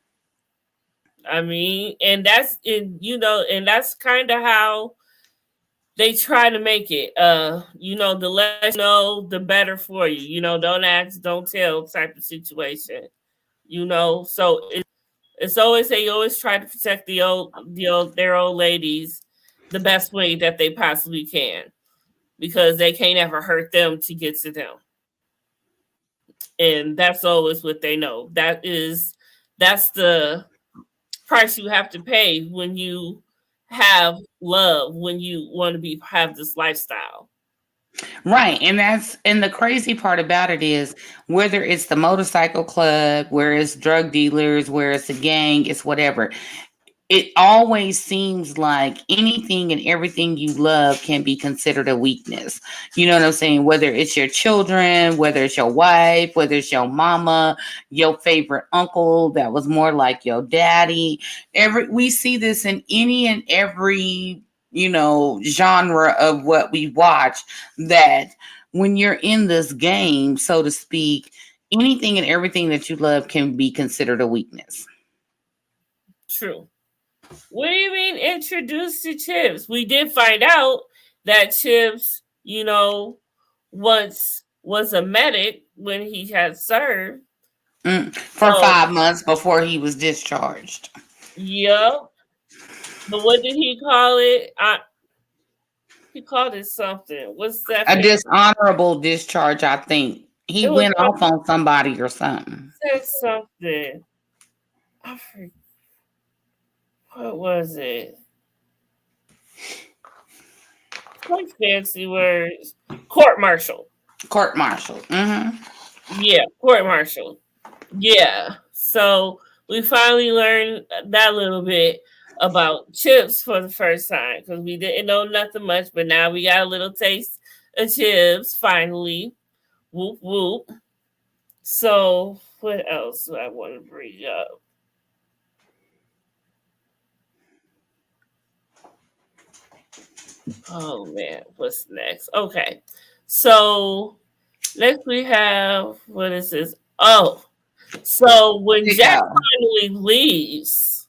I mean, and that's you know, and that's kind of how they try to make it. You know, the less you know, the better for you. You know, don't ask, don't tell type of situation. You know, so it's always they always try to protect their old ladies the best way that they possibly can because they can't ever hurt them to get to them. And that's always what they know. That's the price you have to pay when you have love, when you want to be have this lifestyle. Right. And the crazy part about it is whether it's the motorcycle club, where it's drug dealers, where it's a gang, it's whatever. It always seems like anything and everything you love can be considered a weakness. You know what I'm saying? Whether it's your children, whether it's your wife, whether it's your mama, your favorite uncle that was more like your daddy. We see this in any and every, you know, genre of what we watch, that when you're in this game, so to speak, anything and everything that you love can be considered a weakness. True. What do you mean introduced to Chips? We did find out that Chips, you know, once was a medic when he had served. For 5 months before he was discharged. Yep. But what did he call it? He called it something. What's that? A dishonorable discharge, I think. He went off on somebody or something. Said something. I forget. What was it? Like fancy words. Court martial. Court martial. Mm-hmm. Yeah, court martial. Yeah. So we finally learned that little bit about Chips for the first time because we didn't know nothing much, but now we got a little taste of Chips finally. Whoop whoop. So what else do I want to bring up? Oh man, what's next? Okay. So next we have what is this? Oh, so when Jax finally leaves,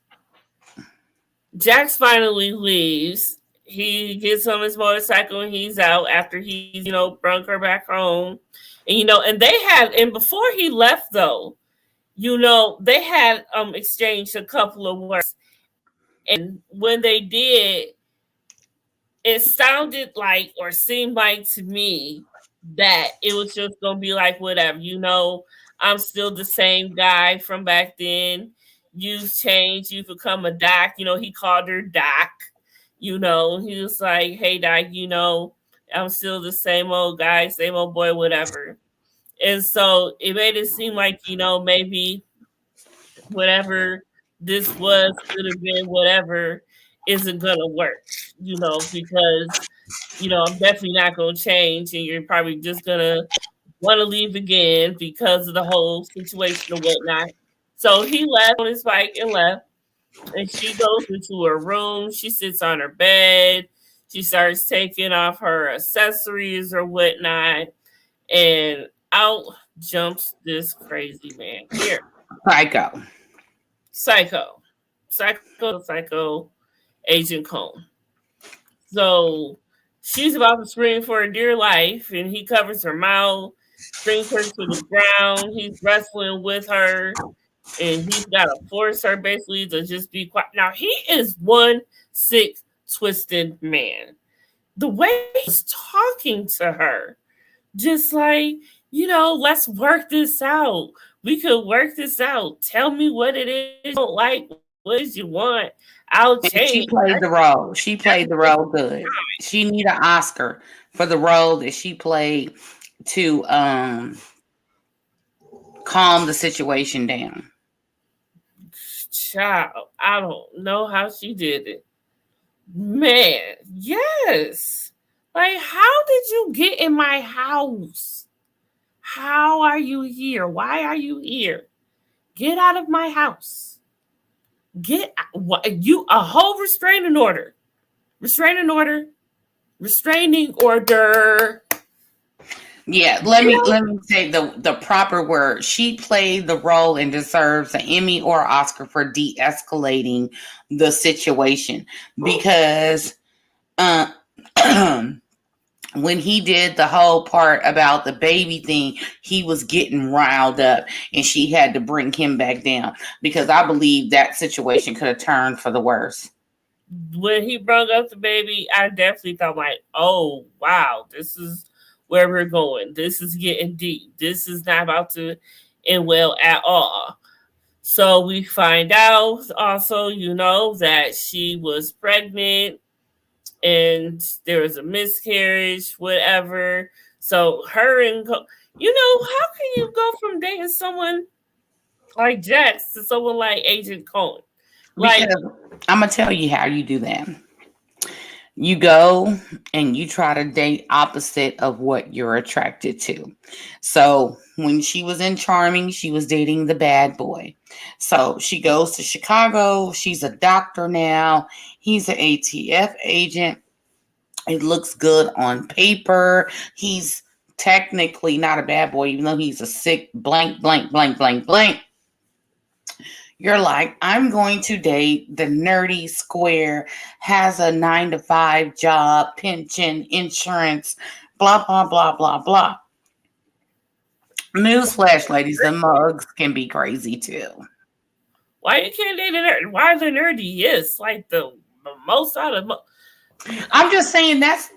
he gets on his motorcycle and he's out after he's, you know, brung her back home. And, you know, and they had, and before he left though, you know, they had exchanged a couple of words. And when they did, it sounded like or seemed like to me that it was just gonna be like whatever, you know, I'm still the same guy from back then. You've changed, you've become a doc. You know, he called her Doc. You know, he was like, hey Doc, you know, I'm still the same old guy, same old boy, whatever. And so it made it seem like, you know, maybe whatever this was could have been whatever isn't gonna work, you know, because you know, I'm definitely not gonna change and you're probably just gonna want to leave again because of the whole situation and whatnot. So he left on his bike and left. And she goes into her room. She sits on her bed. She starts taking off her accessories or whatnot, and out jumps this crazy man. Here, Psycho. psycho, psycho, Agent Cone. So she's about to scream for her dear life, and he covers her mouth, brings her to the ground. He's wrestling with her, and he's got to force her basically to just be quiet. Now, he is one sick, twisted man. The way he's talking to her, just like, let's work this out. We could work this out. Tell me what it is you don't like. What is you want? I'll And she change. played the role. She played the role good. She need an Oscar for the role that she played to calm the situation down. Child, I don't know how she did it. Man, yes. Like, how did you get in my house? How are you here? Why are you here? Get out of my house. A whole restraining order. Restraining order. Restraining order. Yeah, let me say the proper word. She played the role and deserves an Emmy or Oscar for de-escalating the situation because when he did the whole part about the baby thing, he was getting riled up and she had to bring him back down because I believe that situation could have turned for the worse. When he brought up the baby, I definitely thought like, oh, wow, this is where we're going. This is getting deep. This is not about to end well at all. So we find out also, that she was pregnant and there was a miscarriage, whatever. So her and, how can you go from dating someone like Jax to someone like Agent Cohen? Like, Because I'm going to tell you how you do that. You go and you try to date opposite of what you're attracted to. So when she was in Charming, she was dating the bad boy. So she goes to Chicago. She's a doctor now. He's an ATF agent. It looks good on paper. He's technically not a bad boy, even though he's a sick blank, blank, blank, blank, blank. You're like, I'm going to date the nerdy square, has a 9-to-5 job, pension, insurance, blah, blah, blah, blah, blah. Newsflash, ladies, the mugs can be crazy too. Why you can't date a nerd? Why the nerdy? Yes, like the most out of. I'm just saying that's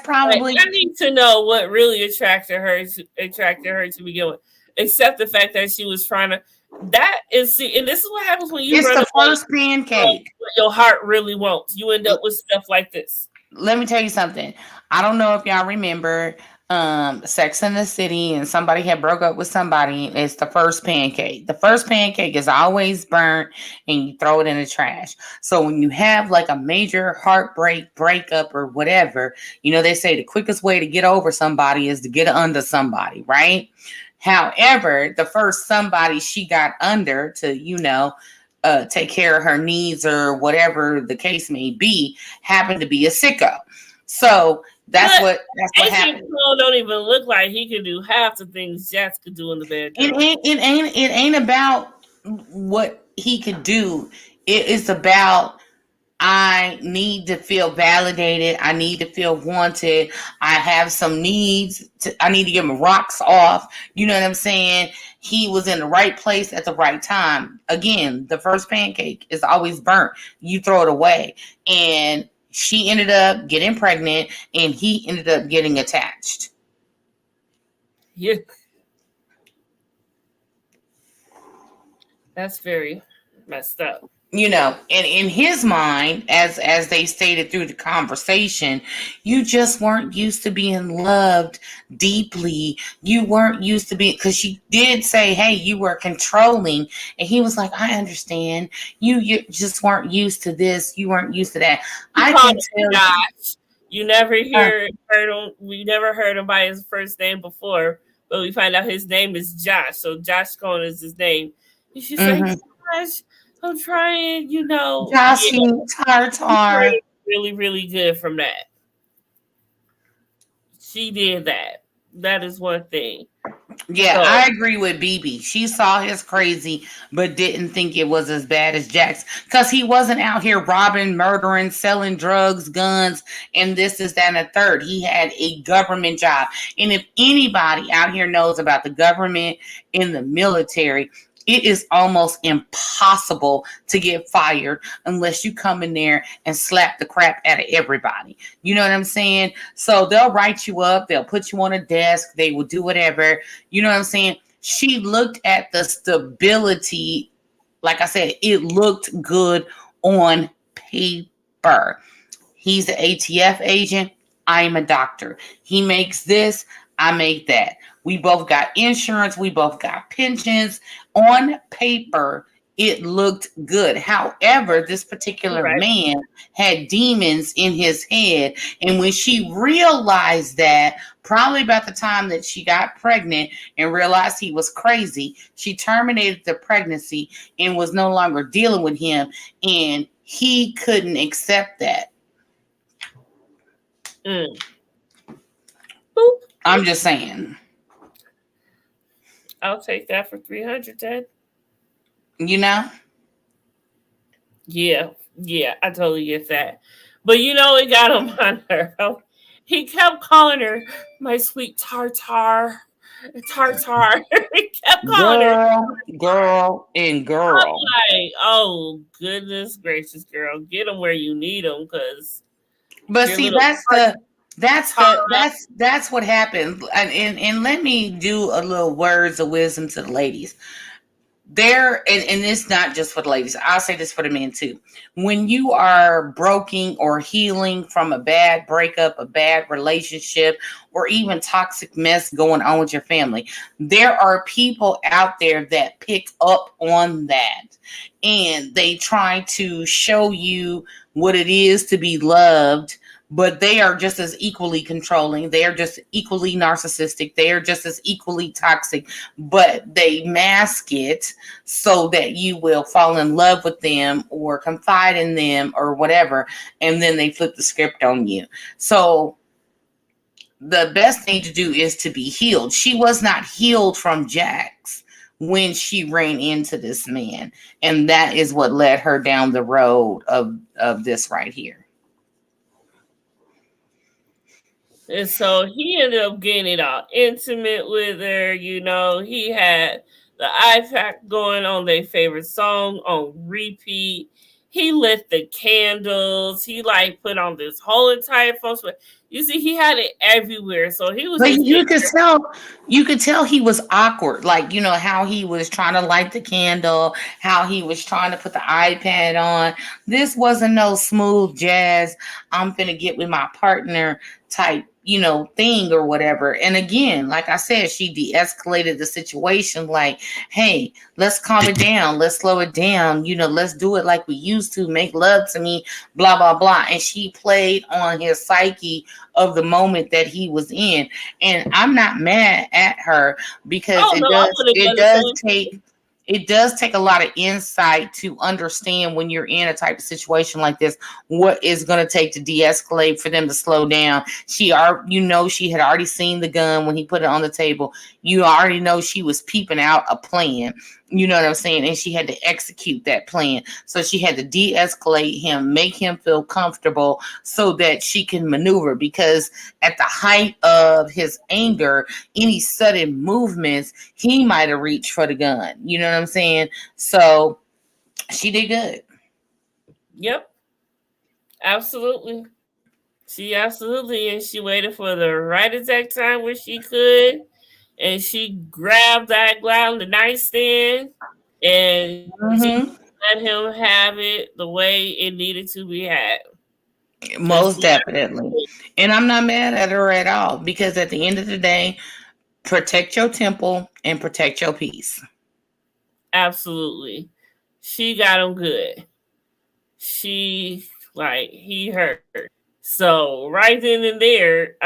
probably. Like, I need to know what really attracted her to begin with, except the fact that she was trying to. That is, and this is what happens when you. It's the first pancake. What your heart really wants. You end up with stuff like this. Let me tell you something. I don't know if y'all remember Sex in the City and somebody had broke up with somebody. It's the first pancake. The first pancake is always burnt and you throw it in the trash. So when you have like a major heartbreak, breakup or whatever, they say the quickest way to get over somebody is to get under somebody, right? However, the first somebody she got under to, take care of her needs or whatever the case may be happened to be a sicko. So that's what happened. Don't even look like he could do half the things Jax could do in the bedroom. It ain't about what he could do. It is about I need to feel validated. I need to feel wanted. I have some needs. I need to get my rocks off. You know what I'm saying? He was in the right place at the right time. Again, the first pancake is always burnt. You throw it away. And she ended up getting pregnant and he ended up getting attached. Yeah. That's very messed up. And in his mind, as they stated through the conversation, you just weren't used to being loved deeply. You weren't used to being, because she did say, hey, you were controlling. And he was like, I understand. You just weren't used to this. You weren't used to that. I can tell Josh. You never heard him. We never heard him by his first name before, but we find out his name is Josh. So Josh Cohen is his name. And she's like, Josh, I'm trying, Joshy Tartar. really, really good from that. She did that. That is one thing. Yeah, So I agree with BB. She saw his crazy, but didn't think it was as bad as Jack's because he wasn't out here robbing, murdering, selling drugs, guns, and this is that and a third. He had a government job. And if anybody out here knows about the government in the military, it is almost impossible to get fired unless you come in there and slap the crap out of everybody. You know what I'm saying? So they'll write you up, they'll put you on a desk, they will do whatever. You know what I'm saying? She looked at the stability. Like I said, it looked good on paper. He's an ATF agent. I'm a doctor. He makes this. I make that. We both got insurance. We both got pensions. On paper, it looked good. However, this particular right, man had demons in his head. And when she realized that, probably about the time that she got pregnant and realized he was crazy, she terminated the pregnancy and was no longer dealing with him. And he couldn't accept that. mm. Boop. I'm just saying. I'll take that for 300, Ted. You know? Yeah, yeah, I totally get that. But you know, it got on my nerve. He kept calling her my sweet tartar, tartar. He kept calling her. Girl, and I'm girl. like, oh goodness gracious, girl, get them where you need them, because But your see, little tartar. that's what happens. And let me do a little words of wisdom to the ladies. And it's not just for the ladies. I'll say this for the men too. When you are broken or healing from a bad breakup, a bad relationship, or even toxic mess going on with your family, there are people out there that pick up on that and they try to show you what it is to be loved, but they are just as equally controlling. They are just equally narcissistic. They are just as equally toxic, but they mask it so that you will fall in love with them or confide in them or whatever. And then they flip the script on you. So the best thing to do is to be healed. She was not healed from Jax when she ran into this man. And that is what led her down the road of this right here. And so he ended up getting it all intimate with her. You know, he had the iPad going on their favorite song on repeat. He lit the candles. He like put on this whole entire function. You see, he had it everywhere. So he was But just you could tell he was awkward. Like, you know, how he was trying to light the candle, how he was trying to put the iPad on. This wasn't no smooth jazz, I'm finna get with my partner type, you know, thing or whatever. And again, like I said, she de-escalated the situation like, hey, let's calm it down, let's slow it down, you know, let's do it like we used to, make love to me, blah, blah, blah. And she played on his psyche of the moment that he was in. And I'm not mad at her because oh no, I would have done the same thing. it does take a lot of insight to understand when you're in a type of situation like this, what is going to take to de-escalate for them to slow down. She had already seen the gun when he put it on the table. You already know she was peeping out a plan. You know what I'm saying? And she had to execute that plan. So she had to de-escalate him, make him feel comfortable so that she can maneuver. Because at the height of his anger, any sudden movements, he might have reached for the gun. You know what I'm saying? So she did good. Yep, absolutely. She absolutely, and she waited for the right exact time where she could, and she grabbed that ground, the nightstand, and she Mm-hmm. let him have it the way it needed to be had. Because Most definitely. And I'm not mad at her at all because at the end of the day, protect your temple and protect your peace. absolutely, she got him good. She like he hurt. So right then and there,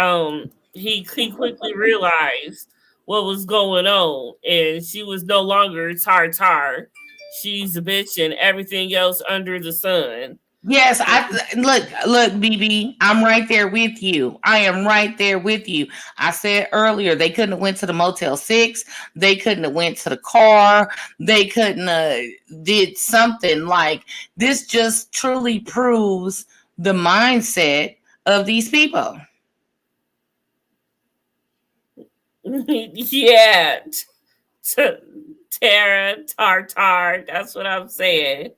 he quickly realized what was going on, and she was no longer tartar. She's a bitch and everything else under the sun. Yes, look, BB, I'm right there with you. I am right there with you. I said earlier they couldn't have went to the Motel 6, they couldn't have went to the car, they couldn't did something like this just truly proves the mindset of these people. Yeah. Tara Tartar. That's what I'm saying.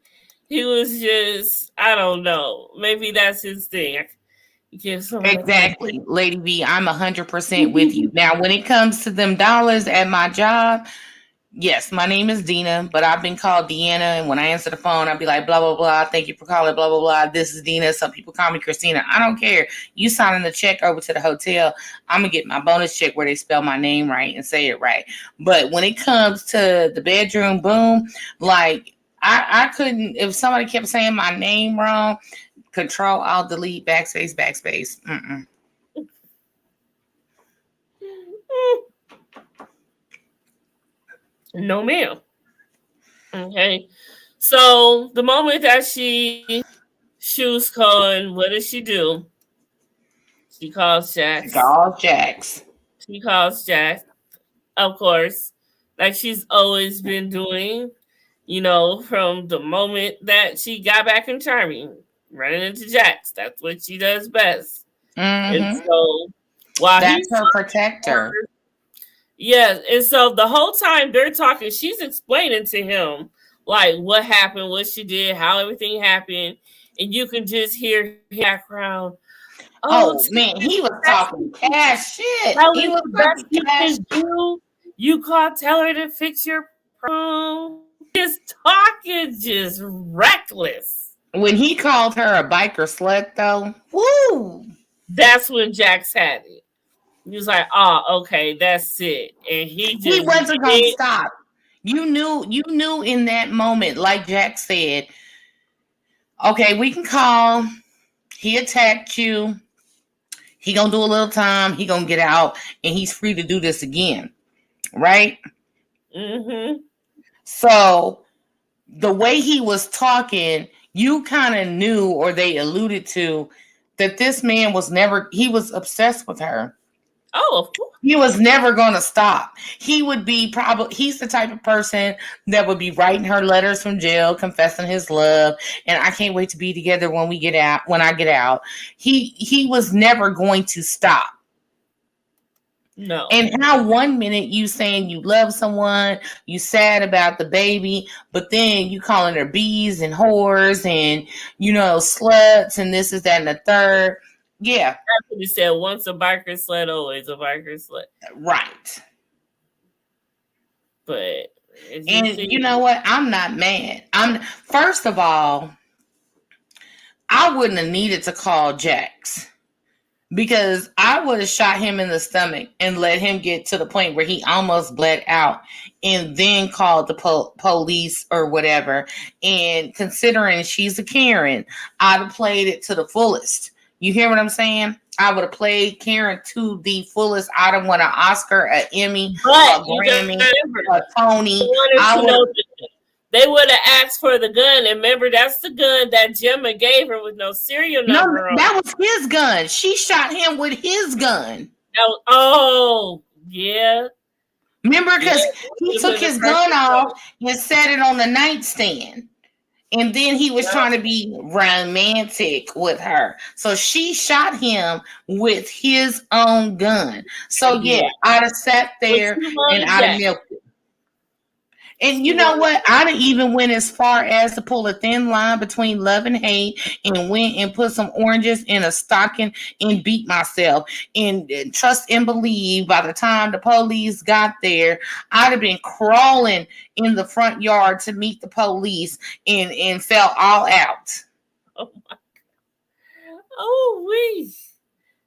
He was just, I don't know. Maybe that's his thing. Give someone a credit. Exactly, Lady B. I'm 100% with you. Now, when it comes to them dollars at my job, yes, my name is Dina, but I've been called Deanna. And when I answer the phone, I'll be like, blah, blah, blah. Thank you for calling, blah, blah, blah. This is Dina. Some people call me Christina. I don't care. You signing the check over to the hotel, I'm going to get my bonus check where they spell my name right and say it right. But when it comes to the bedroom, boom, like I couldn't, if somebody kept saying my name wrong, Control, Alt, Delete, backspace, backspace. No, ma'am. Okay. So the moment that she was calling, what does she do? She calls Jax. Jax. She calls Jax, of course, like she's always been doing, from the moment that she got back in Charming, running into Jax. That's what she does best. And so while that's her protector. Yes, and so the whole time they're talking, she's explaining to him like what happened, what she did, how everything happened, and you can just hear background. Oh man, he was talking cash shit. He was talking cash. You called, tell her to fix your problem. Just talking, just reckless. When he called her a biker slut, though, woo! That's when Jax had it. He was like, "Oh, okay, that's it," and he wasn't gonna stop. You knew in that moment, like Jack said, okay, we can call. He attacked you. He gonna do a little time. He gonna get out, and he's free to do this again, right? So the way he was talking, you kind of knew, or they alluded to, that this man was obsessed with her. Oh, he was never going to stop. He would be he's the type of person that would be writing her letters from jail, confessing his love, and I can't wait to be together when I get out. He was never going to stop. No. And how 1 minute you saying you love someone, you sad about the baby, but then you calling her bees and whores and, sluts and this is that and the third. Yeah. That's what he said. Once a biker slut, always a biker slut. Right. But you know what? I'm not mad. First of all, I wouldn't have needed to call Jax, because I would have shot him in the stomach and let him get to the point where he almost bled out and then called the police or whatever. And considering she's a Karen, I'd have played it to the fullest. You hear what I'm saying? I would have played Karen to the fullest. I'd have won an Oscar, an Emmy, a Grammy, a Tony. They would have asked for the gun, and remember, that's the gun that Gemma gave her with no serial number on. That was his gun. She shot him with his gun. Yeah. Remember, because he took his gun off and set it on the nightstand. And then he was trying to be romantic with her. So she shot him with his own gun. So yeah, I'd have sat there and I'd have milked it. And you know what? I'd have even went as far as to pull a thin line between love and hate and went and put some oranges in a stocking and beat myself. And trust and believe, by the time the police got there, I'd have been crawling in the front yard to meet the police and fell all out. Oh my God. Oh, wee.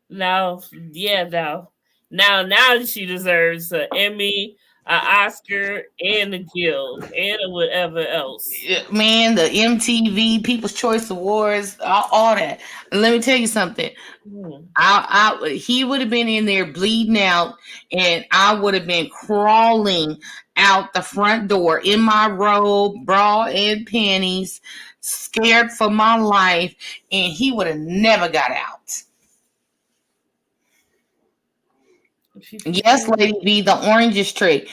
Now she deserves an Emmy, an Oscar, and a Guild, and whatever else. Man, the MTV People's Choice Awards, all that. Let me tell you something. He would have been in there bleeding out, and I would have been crawling out the front door in my robe, bra, and panties scared for my life, and he would have never got out. Yes, Lady B, the oranges trick.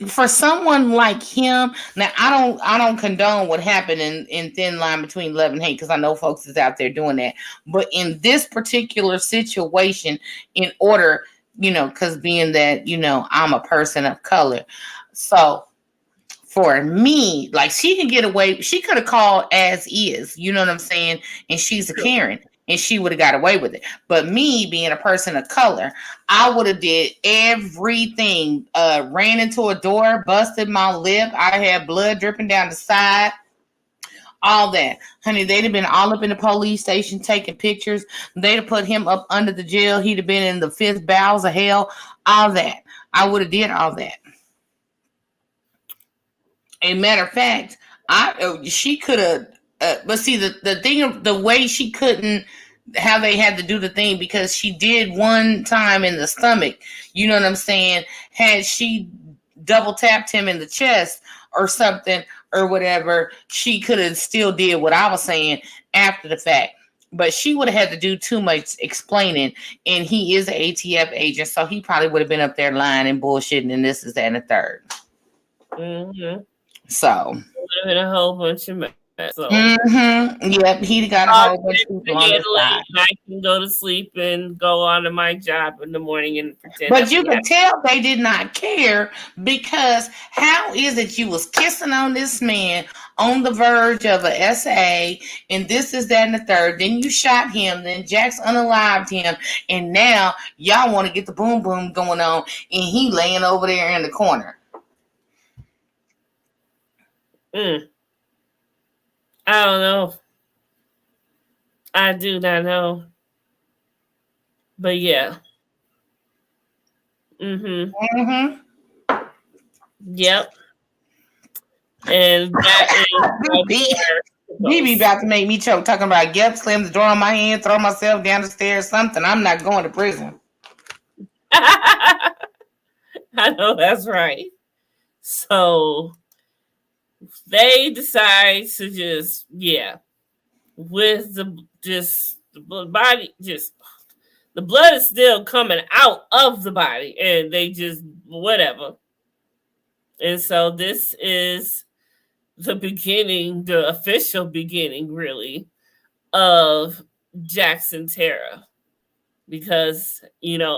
For someone like him, now I don't condone what happened in Thin Line Between Love and Hate, because I know folks is out there doing that. But in this particular situation, in order, because being that, I'm a person of color. So for me, like, she can get away, she could have called as is, you know what I'm saying? And she's a Karen, and she would have got away with it. But me being a person of color, I would have did everything. Ran into a door, busted my lip. I had blood dripping down the side. All that. Honey, they'd have been all up in the police station taking pictures. They'd have put him up under the jail. He'd have been in the fifth bowels of hell. All that. I would have did all that. A matter of fact, she could have, but see, the thing, the way she couldn't, how they had to do the thing, because she did one time in the stomach, you know what I'm saying? Had she double tapped him in the chest or something or whatever, she could have still did what I was saying after the fact. But she would have had to do too much explaining, and he is an ATF agent, so he probably would have been up there lying and bullshitting, and this is that and the third. Mm-hmm. So, living a whole bunch of mess. So, yep, he got a whole bunch of people on the side. I can go to sleep and go on to my job in the morning and pretend. But you can tell they did not care, because how is it you was kissing on this man on the verge of a SA, and this is that and the third, then you shot him, then Jax unalived him, and now y'all want to get the boom boom going on, and he laying over there in the corner. I don't know. I do not know. But yeah. Yep. And that is BB about to make me choke, talking about, yep, slam the door on my hand, throw myself down the stairs, something. I'm not going to prison. I know that's right. So they decide to just, with the body, just the blood is still coming out of the body, and they just whatever. And so this is the beginning, the official beginning, really, of Jackson Terra. Because,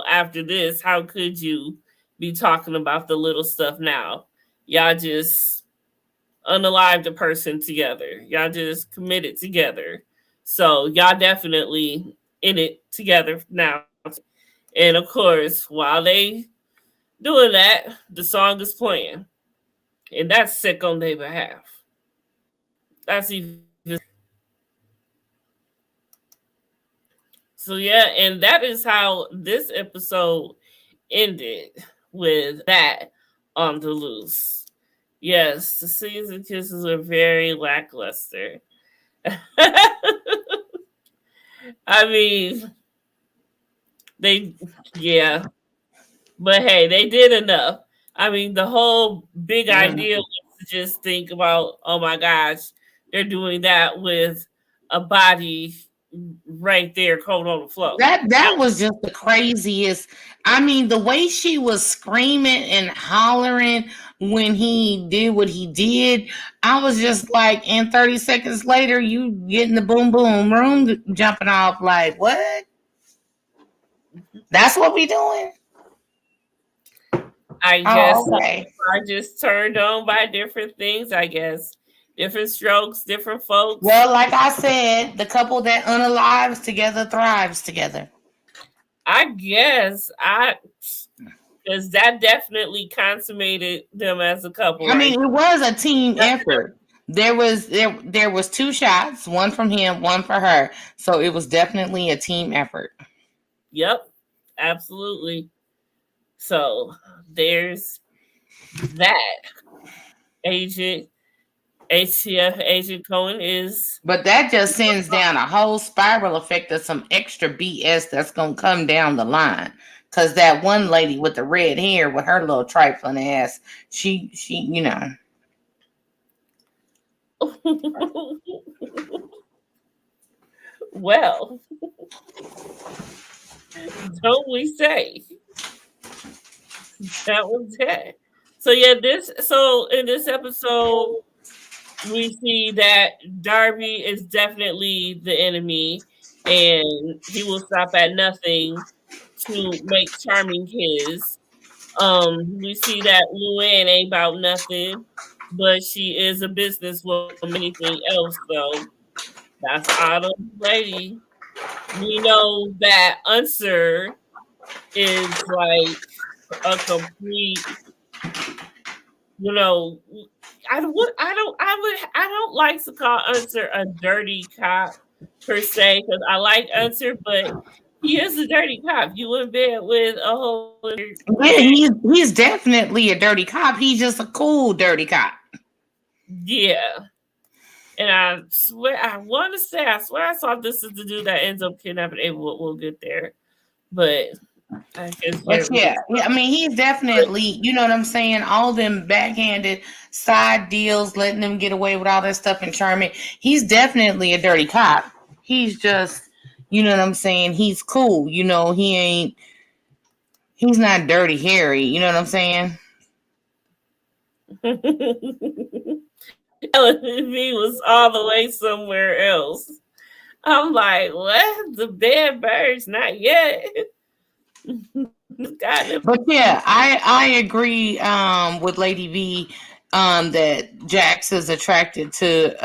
after this, how could you be talking about the little stuff now? Y'all just unalived a person together. Y'all just committed together. So y'all definitely in it together now. And of course, while they doing that, the song is playing. And that's sick on their behalf. That's even. So and that is how this episode ended, with that on the loose. Yes, the season kisses are very lackluster. I mean, but hey, they did enough. I mean, the whole big idea was to just think about, oh my gosh, they're doing that with a body right there cold on the floor. That was just the craziest. I mean, the way she was screaming and hollering when he did what he did, I was just like, and 30 seconds later, you getting the boom boom room jumping off, like, what? That's what we doing? I guess I just turned on by different things, I guess. Different strokes, different folks. Well, like I said, the couple that unalives together thrives together. I guess because that definitely consummated them as a couple. I mean, it was a team effort. There was two shots, one from him, one for her. So it was definitely a team effort. Yep, absolutely. So there's that. ATF Agent Cohen is. But that just sends down a whole spiral effect of some extra BS that's going to come down the line. Because that one lady with the red hair with her little trifling ass, she. Well, don't we say that was that? So yeah, in this episode we see that Darby is definitely the enemy, and he will stop at nothing to make Charming his. We see that Luann ain't about nothing, but she is a businesswoman. Anything else though, that's Autumn's lady. We know that Unser is like a complete, you know, I don't like to call Unser a dirty cop per se because I like Unser, but he is a dirty cop. You in bed with a whole Yeah, he's definitely a dirty cop. He's just a cool dirty cop. yeah. And I swear I saw this is the dude that ends up kidnapping Ava. We'll get there. But I guess But yeah, I mean, he's definitely, you know what I'm saying? All them backhanded side deals, letting them get away with all that stuff and charming. He's definitely a dirty cop. He's just, you know what I'm saying? He's cool. You know, he's not dirty Harry. You know what I'm saying? LMV was all the way somewhere else. I'm like, what? The bad birds? Not yet. But yeah, I agree with Lady V that Jax is attracted to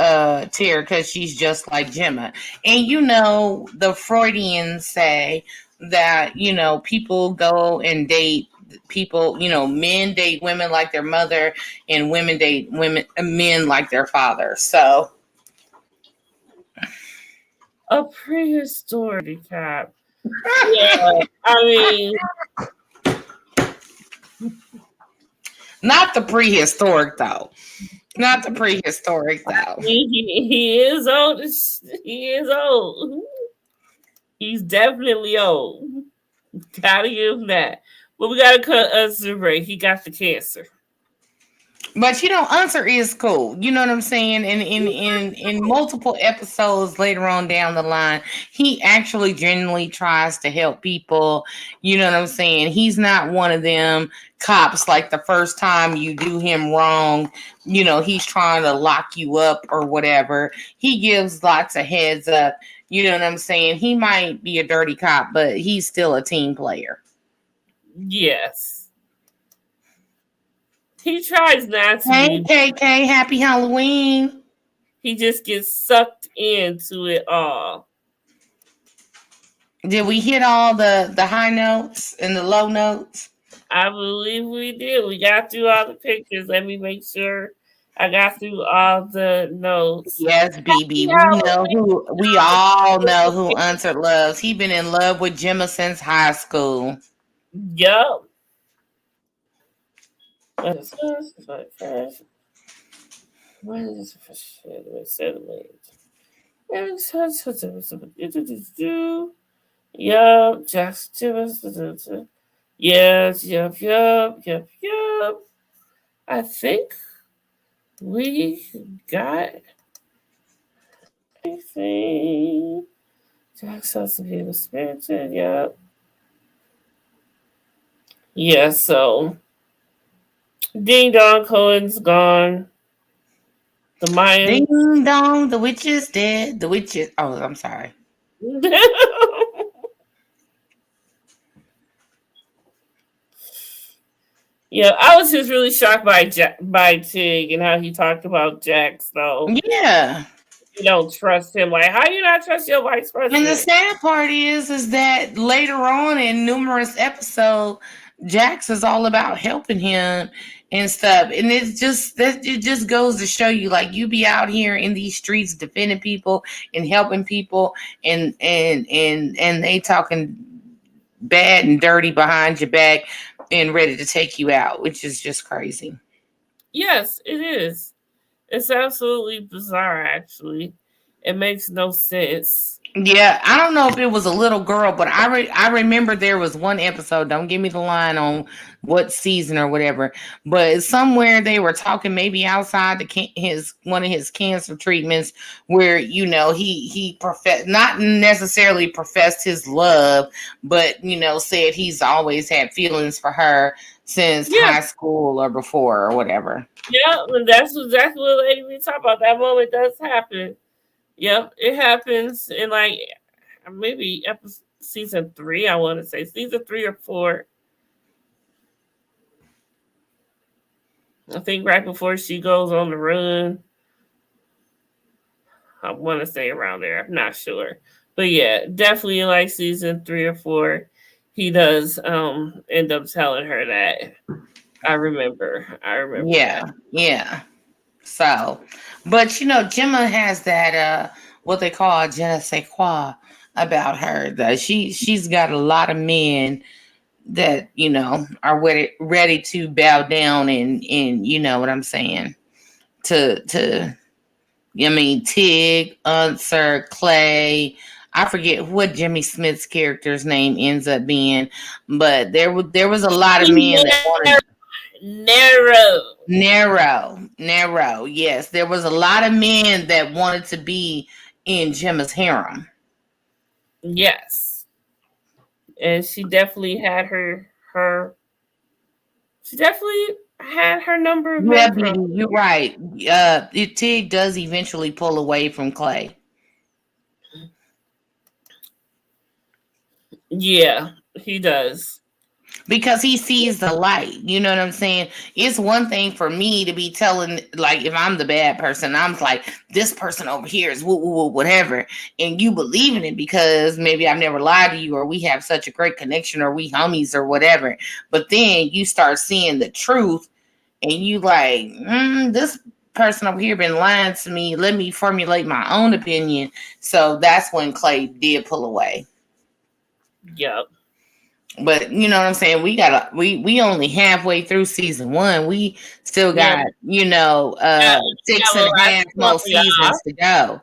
Tara because she's just like Gemma. And you know, the Freudians say that, you know, people go and date people, you know, men date women like their mother and women date men like their father. So a prehistoric cop. Yeah, I mean, not the prehistoric though. Not the prehistoric though. he is old. He is old. He's definitely old. Gotta give him that. But we gotta cut us a break. He got the cancer. But you know, Unser is cool. You know what I'm saying? And in multiple episodes later on down the line, he actually genuinely tries to help people. You know what I'm saying? He's not one of them cops like the first time you do him wrong, you know, he's trying to lock you up or whatever. He gives lots of heads up. You know what I'm saying? He might be a dirty cop, but he's still a team player. Yes. He tries not to Hey, be. KK, happy Halloween. He just gets sucked into it all. Did we hit all the high notes and the low notes? I believe we did. We got through all the pictures. Let me make sure I got through all the notes. Yes, BB. We all know who Unser loves. He been in love with Gemma since high school. Yup. What is for shit? Yup, just Yup. I think we got everything. Jack's has to be the spirited, yup. Yeah, so Ding Dong Cohen's gone. The Mayans. Ding dong, the witch is dead. The witch is. Oh, I'm sorry. Yeah, I was just really shocked by Tig and how he talked about Jax. Though Yeah. you don't trust him. Like, how you not trust your vice president? And the sad part is that later on in numerous episodes, Jax is all about helping him and stuff. And it just goes to show you, like, you be out here in these streets defending people and helping people, and they talking bad and dirty behind your back and ready to take you out, which is just crazy. Yes, it is. It's absolutely bizarre, actually. It makes no sense. Yeah, I don't know if it was a little girl, but I remember there was one episode. Don't give me the line on what season or whatever, but somewhere they were talking maybe outside his one of his cancer treatments where he professed not necessarily professed his love, but said he's always had feelings for her since Yeah, high school or before or whatever. yeah, and that's exactly what lady we talk about. That moment does happen. Yep, it happens in like maybe episode season 3. I want to say season 3 or 4. I think right before she goes on the run. I want to say around there. I'm not sure, but yeah, definitely like season 3 or 4. He does end up telling her that. I remember. I remember that. Yeah, yeah. So, but Gemma has that what they call je ne sais quoi about her. That she's got a lot of men that are ready to bow down and you know what I'm saying to I mean Tig, Unser, Clay. I forget what Jimmy Smith's character's name ends up being, but there was a lot of men that wanted. Narrow. Narrow. Yes, there was a lot of men that wanted to be in Gemma's harem. Yes, and she definitely had her. She definitely had her number of Yeah, men from. Beauty, you're right. Tig does eventually pull away from Clay. Yeah, he does. Because he sees the light. You know what I'm saying? It's one thing for me to be telling, like, if I'm the bad person, I'm like, this person over here is whatever. And you believe in it because maybe I've never lied to you or we have such a great connection or we homies or whatever. But then you start seeing the truth and you like, this person over here been lying to me. Let me formulate my own opinion. So that's when Clay did pull away. Yep. But you know what I'm saying? We only halfway through season 1. We still Yeah. got, Yeah, we six have a and a lot half to more cover, y'all. seasons to go.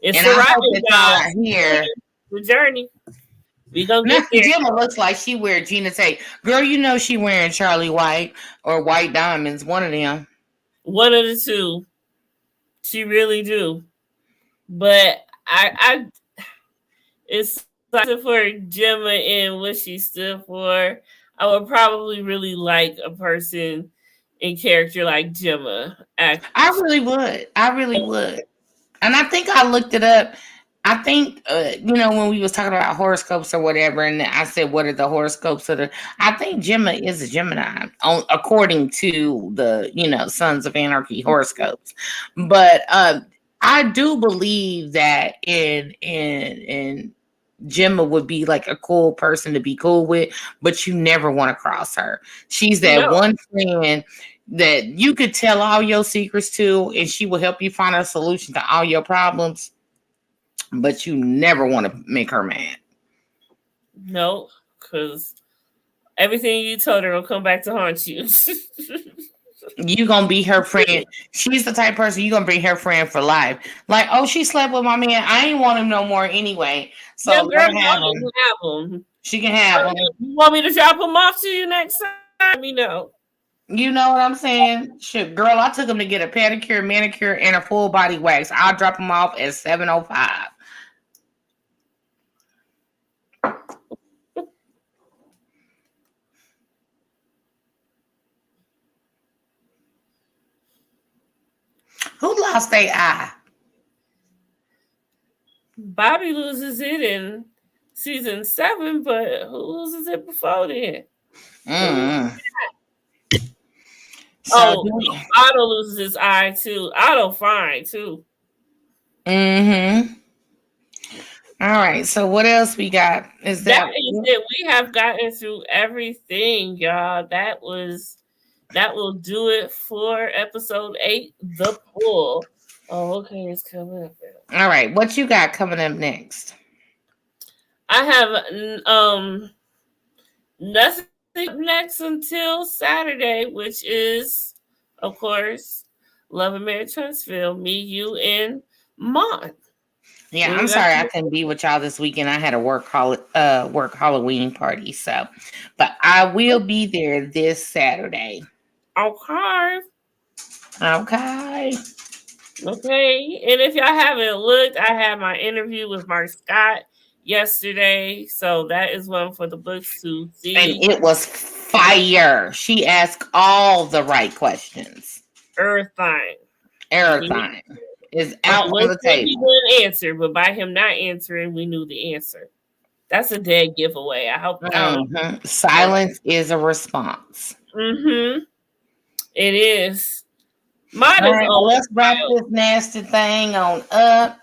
It's And the I ride, hope that y'all guys. are here. The journey. We gonna Now get there. Gemma looks like she wear Gina Tate. Girl, she wearing Charlie White or White Diamonds, one of them. One of the two. She really do. But I it's like for Gemma and what she stood for. I would probably really like a person in character like Gemma. I Actually. really would. I really would. And I think I looked it up. I think when we was talking about horoscopes or whatever, and I said, "What are the horoscopes of the?" I think Gemma is a Gemini, according to the Sons of Anarchy horoscopes. But I do believe that in Gemma would be like a cool person to be cool with, but you never want to cross her. She's that No. one friend that you could tell all your secrets to, and she will help you find a solution to all your problems, but you never want to make her mad. No. Because everything you told her will come back to haunt you. You gonna be her friend. She's the type of person you gonna be her friend for life. Like, oh, she slept with my man. I ain't want him no more anyway. Yeah, So girl, let her no, have you him. can have them. She can have him. You want me to drop them off to you next time? Let me know. You know what I'm saying? Shit, girl, I took him to get a pedicure, manicure, and a full body wax. I'll drop him off at 7:05. Who lost their eye? Bobby loses it in season 7, but who loses it before then? Mm. So, Oh, Otto loses his eye too. Otto fine too. mm-hmm. All right. So what else we got? Is That that being said, we have gotten through everything, y'all. That will do it for episode 8, The Pull. Oh, okay, it's coming up. all right? What you got coming up next? I have nothing next until Saturday, which is, of course, Love and Marriage Huntsville. Me, you, and Mon. Yeah, We I'm got sorry I you. couldn't be with y'all this weekend. I had a work Halloween party, so but I will be there this Saturday. Okay. Okay. Okay. And if y'all haven't looked, I had my interview with Mark Scott yesterday. So that is one for the books to And see. it was fire. She asked all the right questions. Everything. Everything is Of out on most the what he table. wouldn't answer, but by him not answering, we knew the answer. That's a dead giveaway. I hope I don't know. Silence is a response. Mm-hmm. It is. Mine All is right, well, always let's wrap wild. this nasty thing on up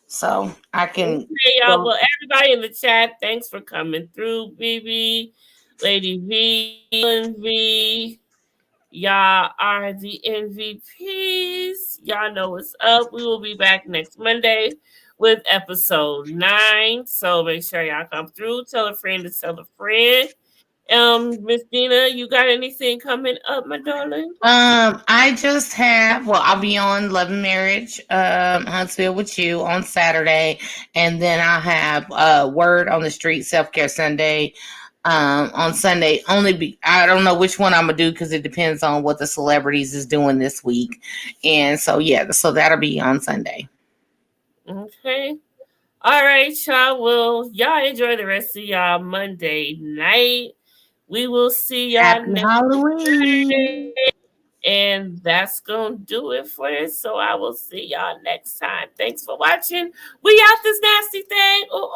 so I can Okay, y'all. go. Well, everybody in the chat, thanks for coming through, BB, Lady V, Ellen V. Y'all are the MVPs. Y'all know what's up. We will be back next Monday with episode 9. So make sure y'all come through. Tell a friend to tell a friend. Miss Dina, you got anything coming up, my darling? I just have, well, I'll be on Love and Marriage, Huntsville with you on Saturday. And then I have Word on the Street Self Care Sunday on Sunday. I don't know which one I'm gonna do because it depends on what the celebrities is doing this week. And so, yeah, so that'll be on Sunday. Okay. All right, y'all. Well, y'all enjoy the rest of y'all Monday night. We will see y'all Happy next Halloween. Saturday. And that's going to do it for us. So I will see y'all next time. Thanks for watching. We out this nasty thing. Ooh, ooh.